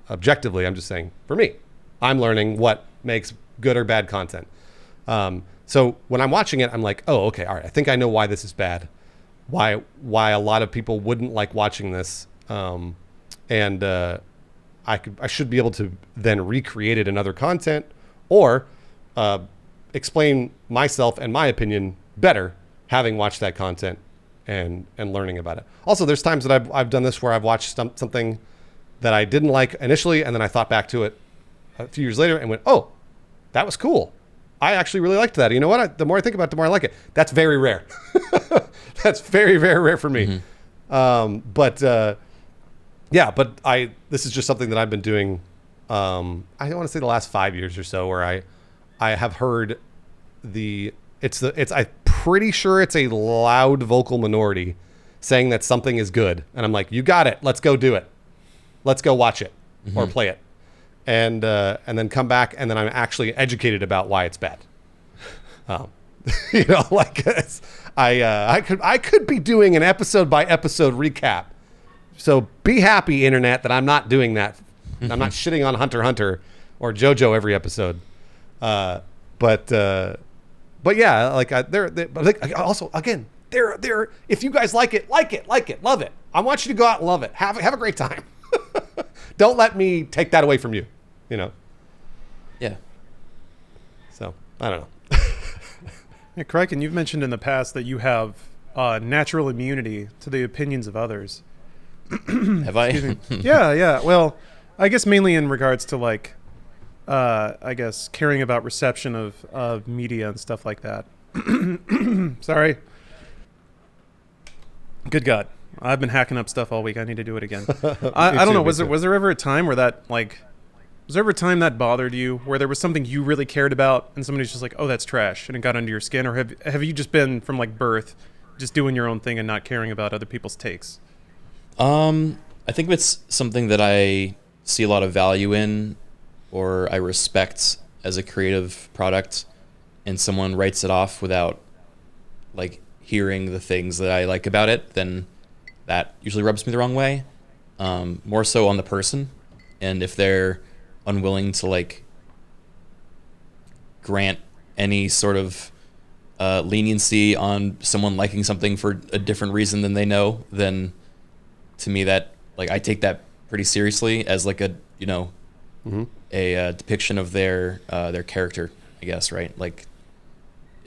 objectively. I'm just saying for me, I'm learning what makes good or bad content. So when I'm watching it, I'm like, oh, okay, all right. I think I know why this is bad. Why a lot of people wouldn't like watching this. And I should be able to then recreate it in other content, or explain myself and my opinion better having watched that content and learning about it. Also, there's times that I've done this where I've watched something that I didn't like initially, and then I thought back to it a few years later and went, oh, that was cool. I actually really liked that. You know what? The more I think about it, the more I like it. That's very rare. That's very, very rare for me. But this is just something that I've been doing. I don't want to say the last 5 years or so, where I have heard I'm pretty sure it's a loud vocal minority saying that something is good. And I'm like, you got it. Let's go do it. Let's go watch it or play it. And then come back, and then I'm actually educated about why it's bad. I could be doing an episode by episode recap. So be happy, internet, that I'm not doing that. I'm not shitting on Hunter x Hunter or JoJo every episode. But yeah, also again, they're if you guys like it, love it. I want you to go out and love it. Have a great time. Don't let me take that away from you. Yeah. So I don't know. Yeah, Kraken, you've mentioned in the past that you have natural immunity to the opinions of others. Have I? Yeah. Well, I guess mainly in regards to caring about reception of media and stuff like that. Sorry. Good God. I've been hacking up stuff all week. I need to do it again. I don't know. Was there ever a time where was there ever a time that bothered you, where there was something you really cared about and somebody's just like, oh, that's trash, and it got under your skin? Or have you just been from birth just doing your own thing and not caring about other people's takes? I think if it's something that I see a lot of value in, or I respect as a creative product, and someone writes it off without hearing the things that I like about it, then that usually rubs me the wrong way. More so on the person, and if they're unwilling to grant any sort of leniency on someone liking something for a different reason than they know, then to me that I take that pretty seriously as a depiction of their character, I guess, right?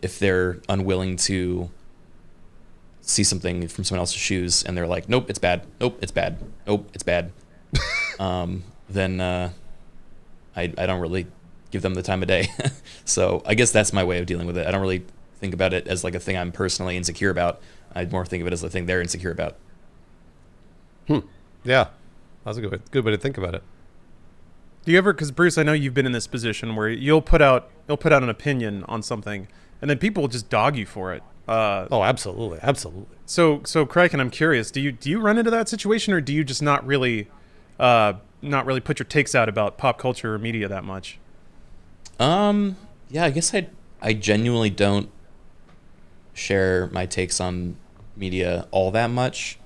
If they're unwilling to see something from someone else's shoes and they're like, nope, it's bad, nope, it's bad, nope, it's bad, then I don't really give them the time of day. So I guess that's my way of dealing with it. I don't really think about it as a thing I'm personally insecure about. I'd more think of it as a thing they're insecure about. Yeah, that's a good way to think about it. Do you ever, because Bruce, I know you've been in this position where you'll put out an opinion on something, and then people will just dog you for it. Oh, absolutely. So Kraken, I'm curious. Do you run into that situation, or do you just not really put your takes out about pop culture or media that much? Yeah, I guess I genuinely don't share my takes on media all that much.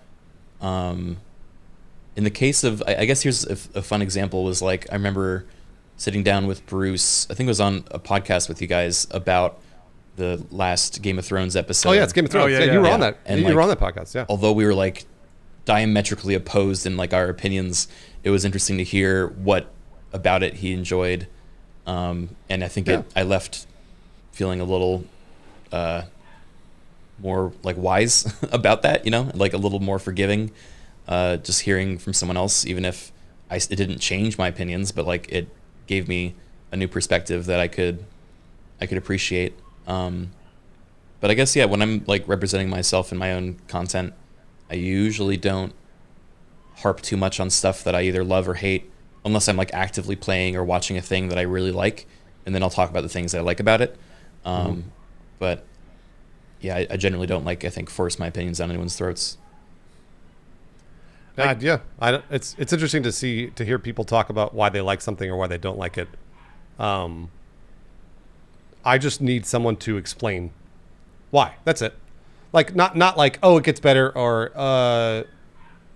In the case of, I guess here's a fun example was I remember sitting down with Bruce, I think it was on a podcast with you guys about the last Game of Thrones episode. Oh yeah, it's Game of Thrones. Yeah, you were on that. And you were on that podcast, yeah. Although we were diametrically opposed in our opinions, it was interesting to hear what about it he enjoyed. And I think I left feeling a little more wise about that, a little more forgiving, just hearing from someone else, even if it didn't change my opinions, but it gave me a new perspective that I could appreciate. But I guess, when I'm representing myself in my own content, I usually don't harp too much on stuff that I either love or hate, unless I'm actively playing or watching a thing that I really like, and then I'll talk about the things that I like about it. But yeah, I generally don't I think force my opinions down anyone's throats. It's interesting to hear people talk about why they like something or why they don't like it. I just need someone to explain why. That's it. Not oh, it gets better, or oh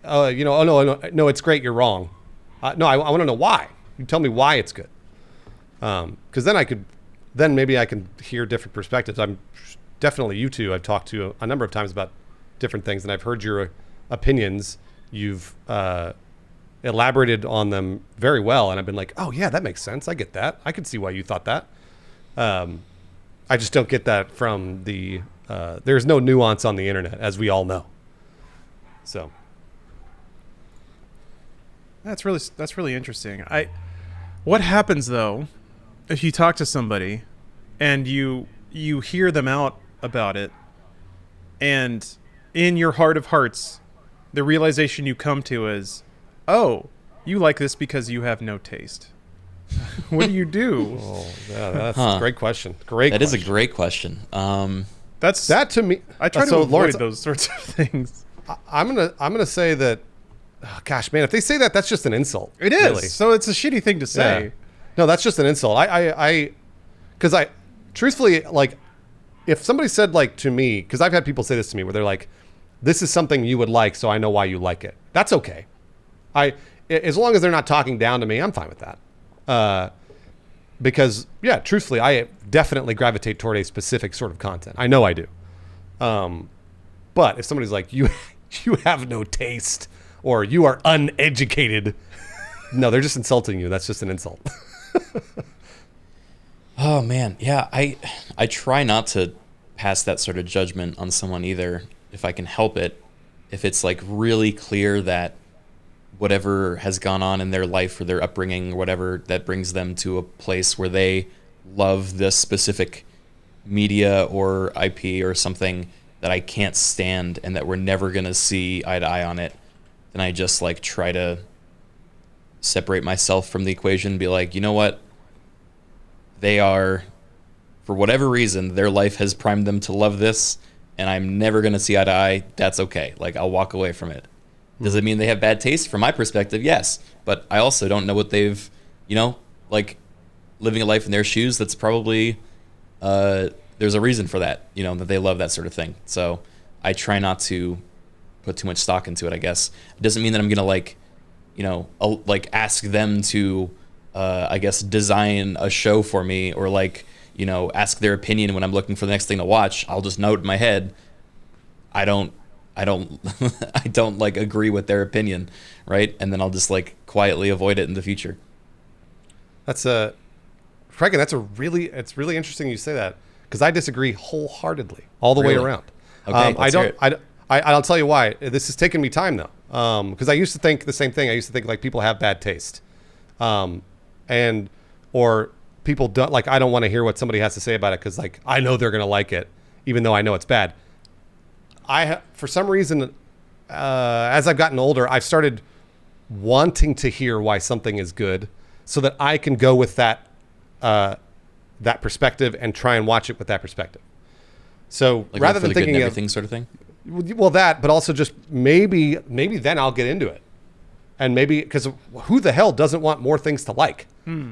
no, it's great, you're wrong. No, I want to know why. You tell me why it's good. Because then maybe I can hear different perspectives. I'm definitely you two. I've talked to a number of times about different things, and I've heard your opinions. You've elaborated on them very well, and I've been like, oh yeah, that makes sense. I get that. I can see why you thought that. I just don't get that from the. There's no nuance on the internet, as we all know. So. That's really interesting. What happens though if you talk to somebody and you hear them out about it, and in your heart of hearts, the realization you come to is, oh, you like this because you have no taste. What do you do? Oh, yeah, that's a great question. That is a great question. That to me, I try to avoid Lawrence, those sorts of things. I'm gonna say that. Oh, gosh, man, if they say that, that's just an insult. It is. Really. So it's a shitty thing to say. Yeah. No, that's just an insult. Because truthfully, like, if somebody said, like, to me, because I've had people say this to me where they're like, this is something you would like, so I know why you like it. That's okay. As long as they're not talking down to me, I'm fine with that. Because, yeah, truthfully, I definitely gravitate toward a specific sort of content. I know I do. But if somebody's like, you have no taste, or you are uneducated, no, they're just insulting you. That's just an insult. Oh man, yeah. I try not to pass that sort of judgment on someone either, if I can help it. If it's like really clear that whatever has gone on in their life or their upbringing or whatever that brings them to a place where they love this specific media or IP or something that I can't stand and that we're never gonna see eye to eye on it, then I just like try to separate myself from the equation and be like, you know what? They are, for whatever reason, their life has primed them to love this, and I'm never going to see eye to eye. That's okay. Like, I'll walk away from it. Does it mean they have bad taste? From my perspective, yes. But I also don't know what they've, like, living a life in their shoes, that's probably, there's a reason for that, that they love that sort of thing. So I try not to put too much stock into it, I guess. It doesn't mean that I'm going to, ask them to, I guess, design a show for me or, ask their opinion when I'm looking for the next thing to watch. I'll just note in my head, I don't agree with their opinion, right? And then I'll just, quietly avoid it in the future. Franken, it's really interesting you say that, because I disagree wholeheartedly all the way around. Okay, I'll tell you why. This has taken me time, though, because I used to think the same thing. I used to think people have bad taste, or people don't I don't want to hear what somebody has to say about it because I know they're gonna like it, even though I know it's bad. For some reason, as I've gotten older, I've started wanting to hear why something is good, so that I can go with that perspective and try and watch it with that perspective. So rather than thinking everything sort of thing. Well, that, but also just maybe then I'll get into it. And maybe, because who the hell doesn't want more things to like?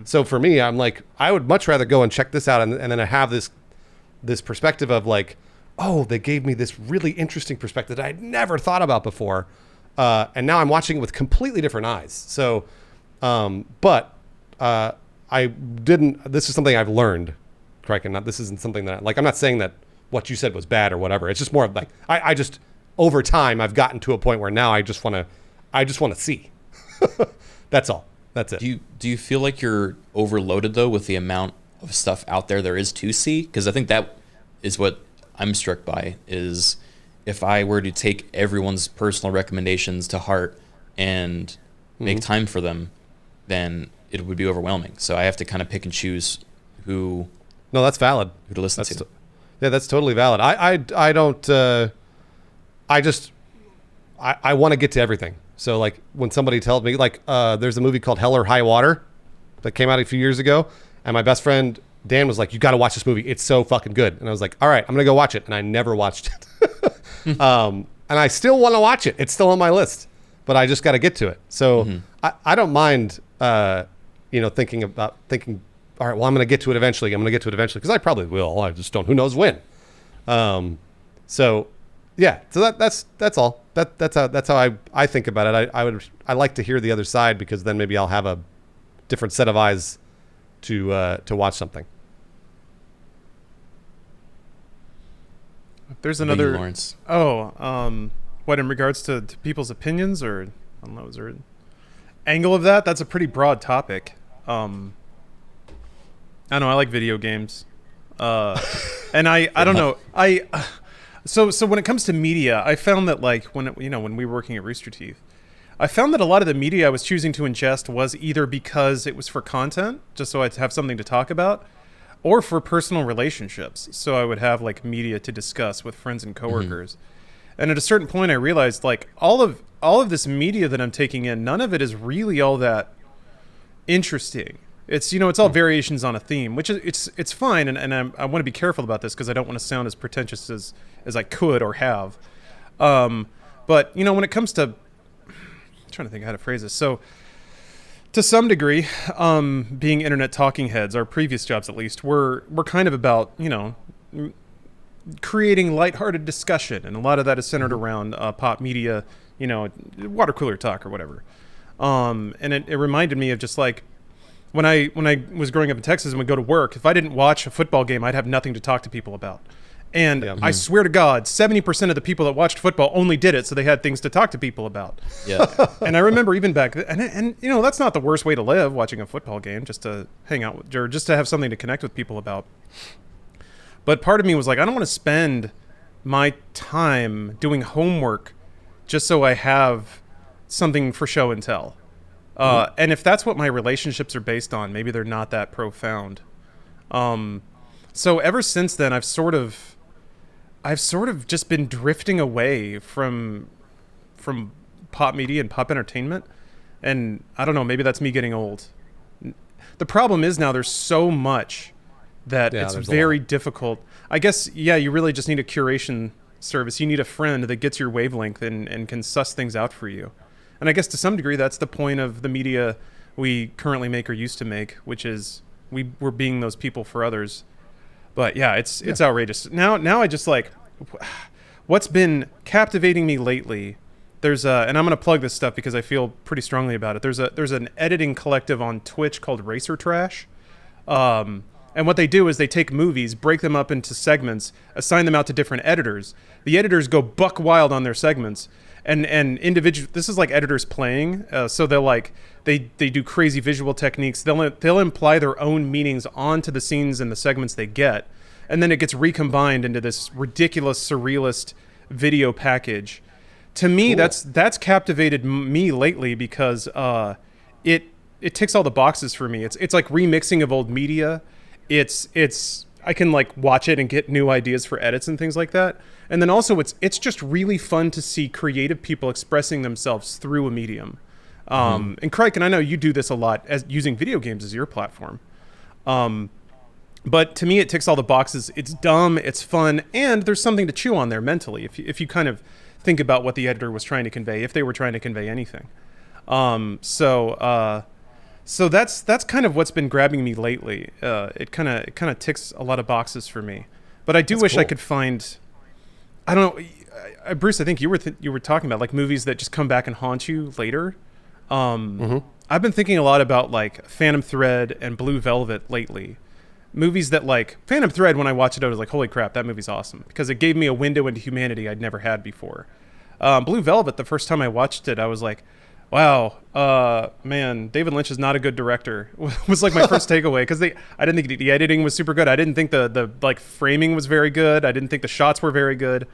So for me, I'm like, I would much rather go and check this out. And then I have this perspective of oh, they gave me this really interesting perspective that I'd never thought about before. And now I'm watching it with completely different eyes. So, I didn't, this is something I've learned, Kraken. This isn't something that, I'm not saying that what you said was bad or whatever. It's just more of I just, over time, I've gotten to a point where now I just want to see. That's all. That's it. Do you feel like you're overloaded though with the amount of stuff out there is to see? Because I think that is what I'm struck by, is if I were to take everyone's personal recommendations to heart and make time for them, then it would be overwhelming. So I have to kind of pick and choose who. No, that's valid. Who to listen to. Yeah, that's totally valid. I don't. I want to get to everything. So when somebody tells me there's a movie called Hell or High Water that came out a few years ago, and my best friend Dan was like, you got to watch this movie. It's so fucking good. And I was like, all right, I'm going to go watch it. And I never watched it. And I still want to watch it. It's still on my list, but I just got to get to it. So I don't mind, thinking, all right, well, I'm going to get to it eventually. Because I probably will. I just don't, who knows when. So yeah, so that's all. That's how I think about it. I like to hear the other side, because then maybe I'll have a different set of eyes to watch something. There's another. Lawrence. What, in regards to people's opinions, or I don't know, is there an angle of that? That's a pretty broad topic. I don't know. I like video games, and I don't know. So when it comes to media, I found that when we were working at Rooster Teeth, I found that a lot of the media I was choosing to ingest was either because it was for content, just so I'd have something to talk about, or for personal relationships. So I would have like media to discuss with friends and coworkers. And at a certain point I realized like all of this media that I'm taking in, none of it is really all that interesting. It's, you know, it's all variations on a theme, which is it's fine, and I want to be careful about this because I don't want to sound as pretentious as I could or have. But you know, when it comes to, I'm trying to think how to phrase this. So to some degree, being internet talking heads, our previous jobs at least, we're kind of about, you know, creating lighthearted discussion, and a lot of that is centered around pop media, you know, water cooler talk or whatever. And it reminded me of just like when I was growing up in Texas and would go to work, if I didn't watch a football game, I'd have nothing to talk to people about. And I swear to God, 70% of the people that watched football only did it so they had things to talk to people about. Yeah. And I remember even back then, and you know, that's not the worst way to live, watching a football game, just to hang out with, or just to have something to connect with people about. But part of me was like, I don't want to spend my time doing homework just so I have something for show and tell. And if that's what my relationships are based on, maybe they're not that profound. So ever since then, I've sort of just been drifting away from pop media and pop entertainment. And I don't know, maybe that's me getting old. The problem is now there's so much that it's very difficult. I guess, yeah, you really just need a curation service. You need a friend that gets your wavelength and can suss things out for you. And I guess to some degree, that's the point of the media we currently make or used to make, which is we're being those people for others. But yeah, it's outrageous. Now I just like, what's been captivating me lately. There's and I'm gonna plug this stuff because I feel pretty strongly about it. There's an editing collective on Twitch called Racer Trash. And what they do is they take movies, break them up into segments, assign them out to different editors. The editors go buck wild on their segments. And individual, this is like editors playing. So they'll like, they do crazy visual techniques. They'll imply their own meanings onto the scenes and the segments they get. And then it gets recombined into this ridiculous surrealist video package. To me, cool. that's captivated me lately because it ticks all the boxes for me. It's like remixing of old media. It's I can like watch it and get new ideas for edits and things like that. And then also it's just really fun to see creative people expressing themselves through a medium. And Crike, and I know you do this a lot as using video games as your platform. But to me, it ticks all the boxes. It's dumb, it's fun, and there's something to chew on there mentally if you kind of think about what the editor was trying to convey, if they were trying to convey anything. So that's kind of what's been grabbing me lately. It kind of ticks a lot of boxes for me. But I do wish cool. I could find, I don't know, Bruce, I think you were talking about like movies that just come back and haunt you later. I've been thinking a lot about like Phantom Thread and Blue Velvet lately. Movies that like Phantom Thread, when I watched it, I was like, holy crap, that movie's awesome because it gave me a window into humanity I'd never had before. Blue Velvet, the first time I watched it, I was like, wow, man, David Lynch is not a good director. Was like my first takeaway because I didn't think the editing was super good. I didn't think the like framing was very good. I didn't think the shots were very good.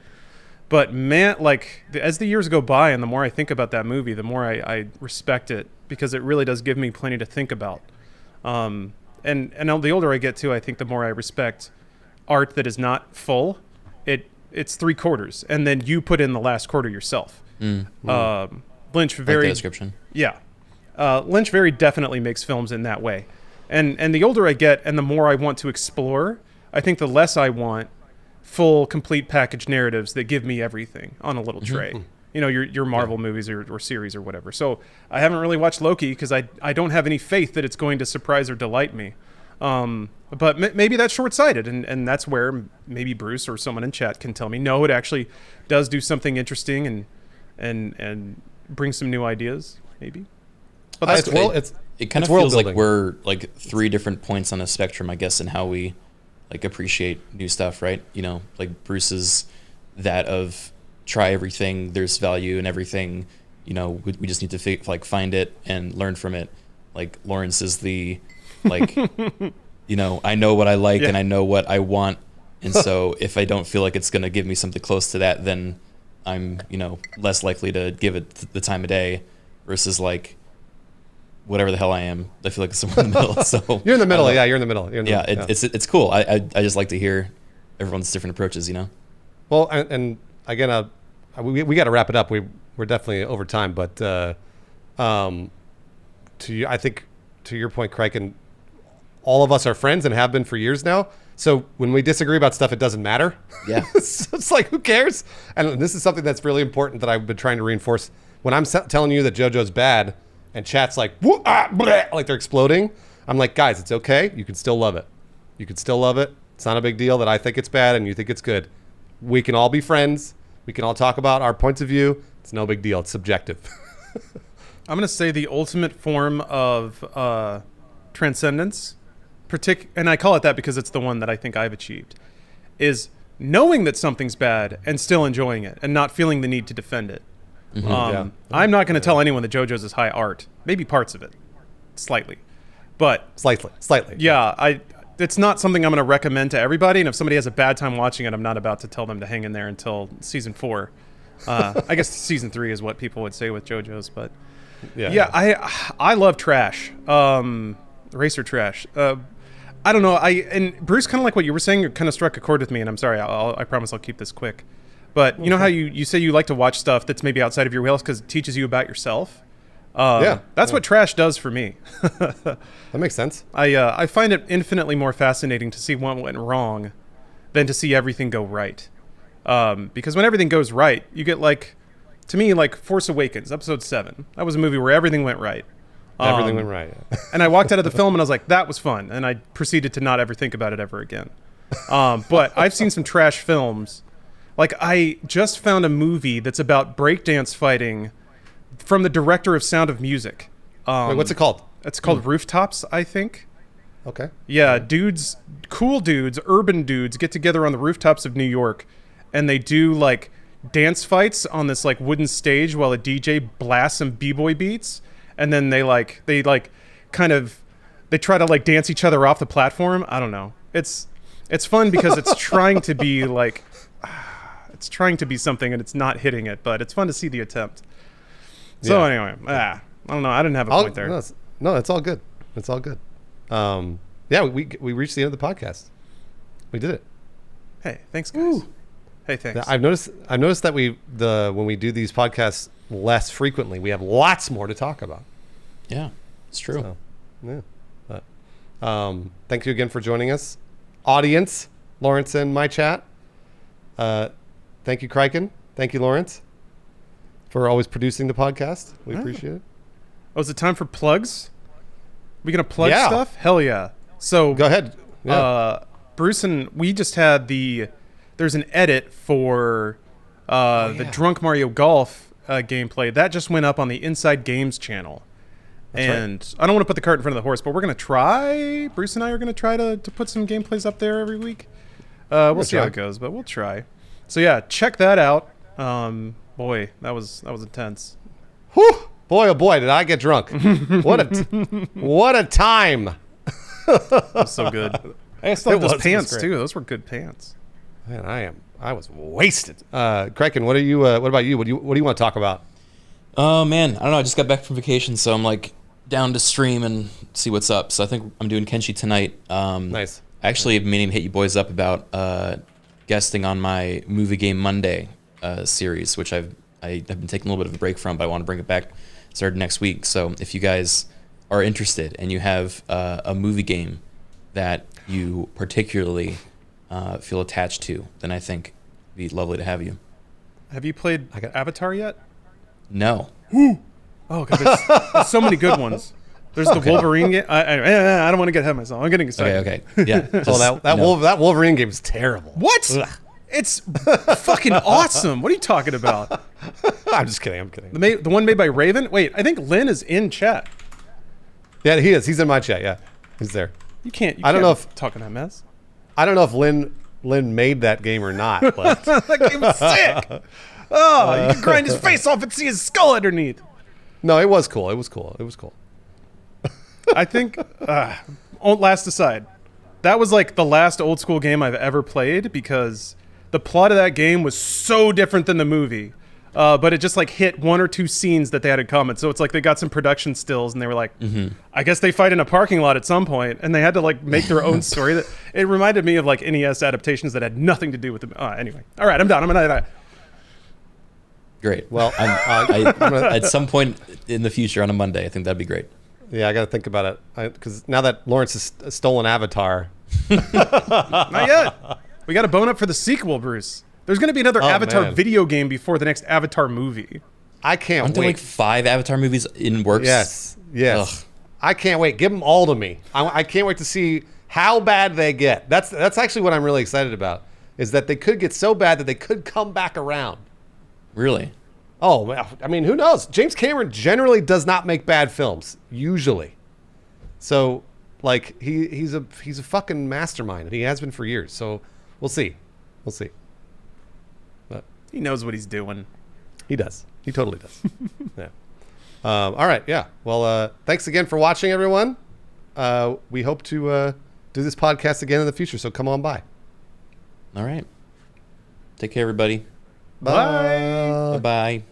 But man, like as the years go by and the more I think about that movie, the more I respect it because it really does give me plenty to think about. And the older I get too, I think the more I respect art that is not full. It's 3/4, and then you put in the last quarter yourself. Lynch very like the description. Yeah. Lynch very definitely makes films in that way. And the older I get and the more I want to explore, I think the less I want full, complete package narratives that give me everything on a little tray. You know, your Marvel movies or series or whatever. So I haven't really watched Loki because I don't have any faith that it's going to surprise or delight me. But maybe that's short-sighted, and that's where maybe Bruce or someone in chat can tell me, no, it actually does do something interesting and bring some new ideas, maybe. But that's cool. It kind of feels like we're like 3 different points on a spectrum, I guess, in how we like appreciate new stuff, right? You know, like Bruce's that of try everything, there's value in everything. You know, we just need to like find it and learn from it. Like Lawrence is the like, you know, I know what I like and I know what I want, and so if I don't feel like it's gonna give me something close to that, then I'm, you know, less likely to give it the time of day. Versus like whatever the hell I am. I feel like it's somewhere in the middle. So you're in the middle. Yeah, you're in the middle. It's cool. I just like to hear everyone's different approaches. Well, and again, we got to wrap it up. We're definitely over time, but I think to your point, Craig, and all of us are friends and have been for years now. So when we disagree about stuff, it doesn't matter. Yeah. It's like, who cares? And this is something that's really important that I've been trying to reinforce. When I'm telling you that JoJo's bad and chat's like, like they're exploding, I'm like, guys, it's okay. You can still love it. You can still love it. It's not a big deal that I think it's bad and you think it's good. We can all be friends. We can all talk about our points of view. It's no big deal. It's subjective. I'm going to say the ultimate form of transcendence, and I call it that because it's the one that I think I've achieved, is knowing that something's bad and still enjoying it and not feeling the need to defend it. Mm-hmm. I'm not going to tell anyone that JoJo's is high art. Maybe parts of it. Slightly. But Slightly. Yeah, it's not something I'm going to recommend to everybody, and if somebody has a bad time watching it, I'm not about to tell them to hang in there until season 4. I guess season 3 is what people would say with JoJo's, but yeah, I love trash, racer trash. I don't know. And Bruce, kind of like what you were saying, kind of struck a chord with me, and I'm sorry. I promise I'll keep this quick. But you know how you say you like to watch stuff that's maybe outside of your wheelhouse because it teaches you about yourself? That's what trash does for me. That makes sense. I find it infinitely more fascinating to see what went wrong than to see everything go right. Because when everything goes right, you get to me, Force Awakens, Episode 7. That was a movie where everything went right. Everything went right. And I walked out of the film and I was like, that was fun. And I proceeded to not ever think about it ever again. But I've seen some trash films. I just found a movie that's about breakdance fighting from the director of Sound of Music. Wait, what's it called? It's called Rooftops, I think. Okay. Yeah, cool dudes, urban dudes get together on the rooftops of New York and they do dance fights on this wooden stage while a DJ blasts some b-boy beats, and then they try to dance each other off the platform. I don't know. It's fun because it's trying to be it's trying to be something and it's not hitting it, but it's fun to see the attempt. So anyway, I don't know. I didn't have a point there. No, it's all good. It's all good. We reached the end of the podcast. We did it. Hey, thanks, guys. Ooh. Hey, thanks. I've noticed that when we do these podcasts less frequently, we have lots more to talk about. Yeah, it's true. So, yeah. But, thank you again for joining us, audience, Lawrence and my chat. Thank you, Kryken. Thank you, Lawrence, for always producing the podcast. We appreciate it. Oh, is it time for plugs? We gonna plug stuff? Hell yeah. So go ahead. Yeah. Bruce and we just had there's an edit for the Drunk Mario Golf gameplay that just went up on the Inside Games channel. That's right. I don't want to put the cart in front of the horse, but we're gonna try. Bruce and I are gonna try to put some gameplays up there every week. We'll see how it goes, but we'll try. So yeah, check that out. Boy, that was intense. Whew. Boy, oh boy, did I get drunk. What a time. That was so good. I still have those pants too. Those were good pants. Man, I was wasted. Kraken, what about you? What do you want to talk about? Oh man, I don't know. I just got back from vacation, so I'm down to stream and see what's up. So I think I'm doing Kenshi tonight. Nice. I actually have been meaning to hit you boys up about guesting on my Movie Game Monday series, which I've been taking a little bit of a break from, but I want to bring it back started next week. So if you guys are interested and you have a movie game that you particularly feel attached to, then I think it'd be lovely to have you. Have you played Avatar yet? No. Oh god, there's so many good ones. There's the Wolverine game. I don't want to get ahead of myself. I'm getting excited. Okay. Yeah. That Wolverine game is terrible. What? Ugh. It's fucking awesome. What are you talking about? I'm just kidding. The one made by Raven? Wait, I think Lynn is in chat. Yeah, he is. He's in my chat. Yeah, he's there. You can't I don't know if talking that mess. I don't know if Lynn made that game or not. But that game was sick. Oh, you can grind his face off and see his skull underneath. No, it was cool. I think, last aside, that was the last old school game I've ever played because the plot of that game was so different than the movie. but it just like hit one or two scenes that they had in common. So it's like they got some production stills and they were like, I guess they fight in a parking lot at some point, and they had to like make their own story. That it reminded me of like NES adaptations that had nothing to do with the. Anyway, all right, I'm done. I'm gonna. Great. Well, at some point in the future on a Monday, I think that'd be great. Yeah, I got to think about it because now that Lawrence has stolen Avatar. Not yet. We got to bone up for the sequel, Bruce. There's going to be another Avatar video game before the next Avatar movie. I can't Aren't wait. there like 5 Avatar movies in works? Yes. Ugh. I can't wait. Give them all to me. I can't wait to see how bad they get. That's actually what I'm really excited about, is that they could get so bad that they could come back around. Really? Oh, I mean, who knows? James Cameron generally does not make bad films, usually. So, like, he's a fucking mastermind, and he has been for years. So, we'll see. We'll see. But he knows what he's doing. He does. He totally does. Yeah. All right. Yeah. Well, thanks again for watching, everyone. We hope to do this podcast again in the future. So come on by. All right. Take care, everybody. Bye. Bye-bye.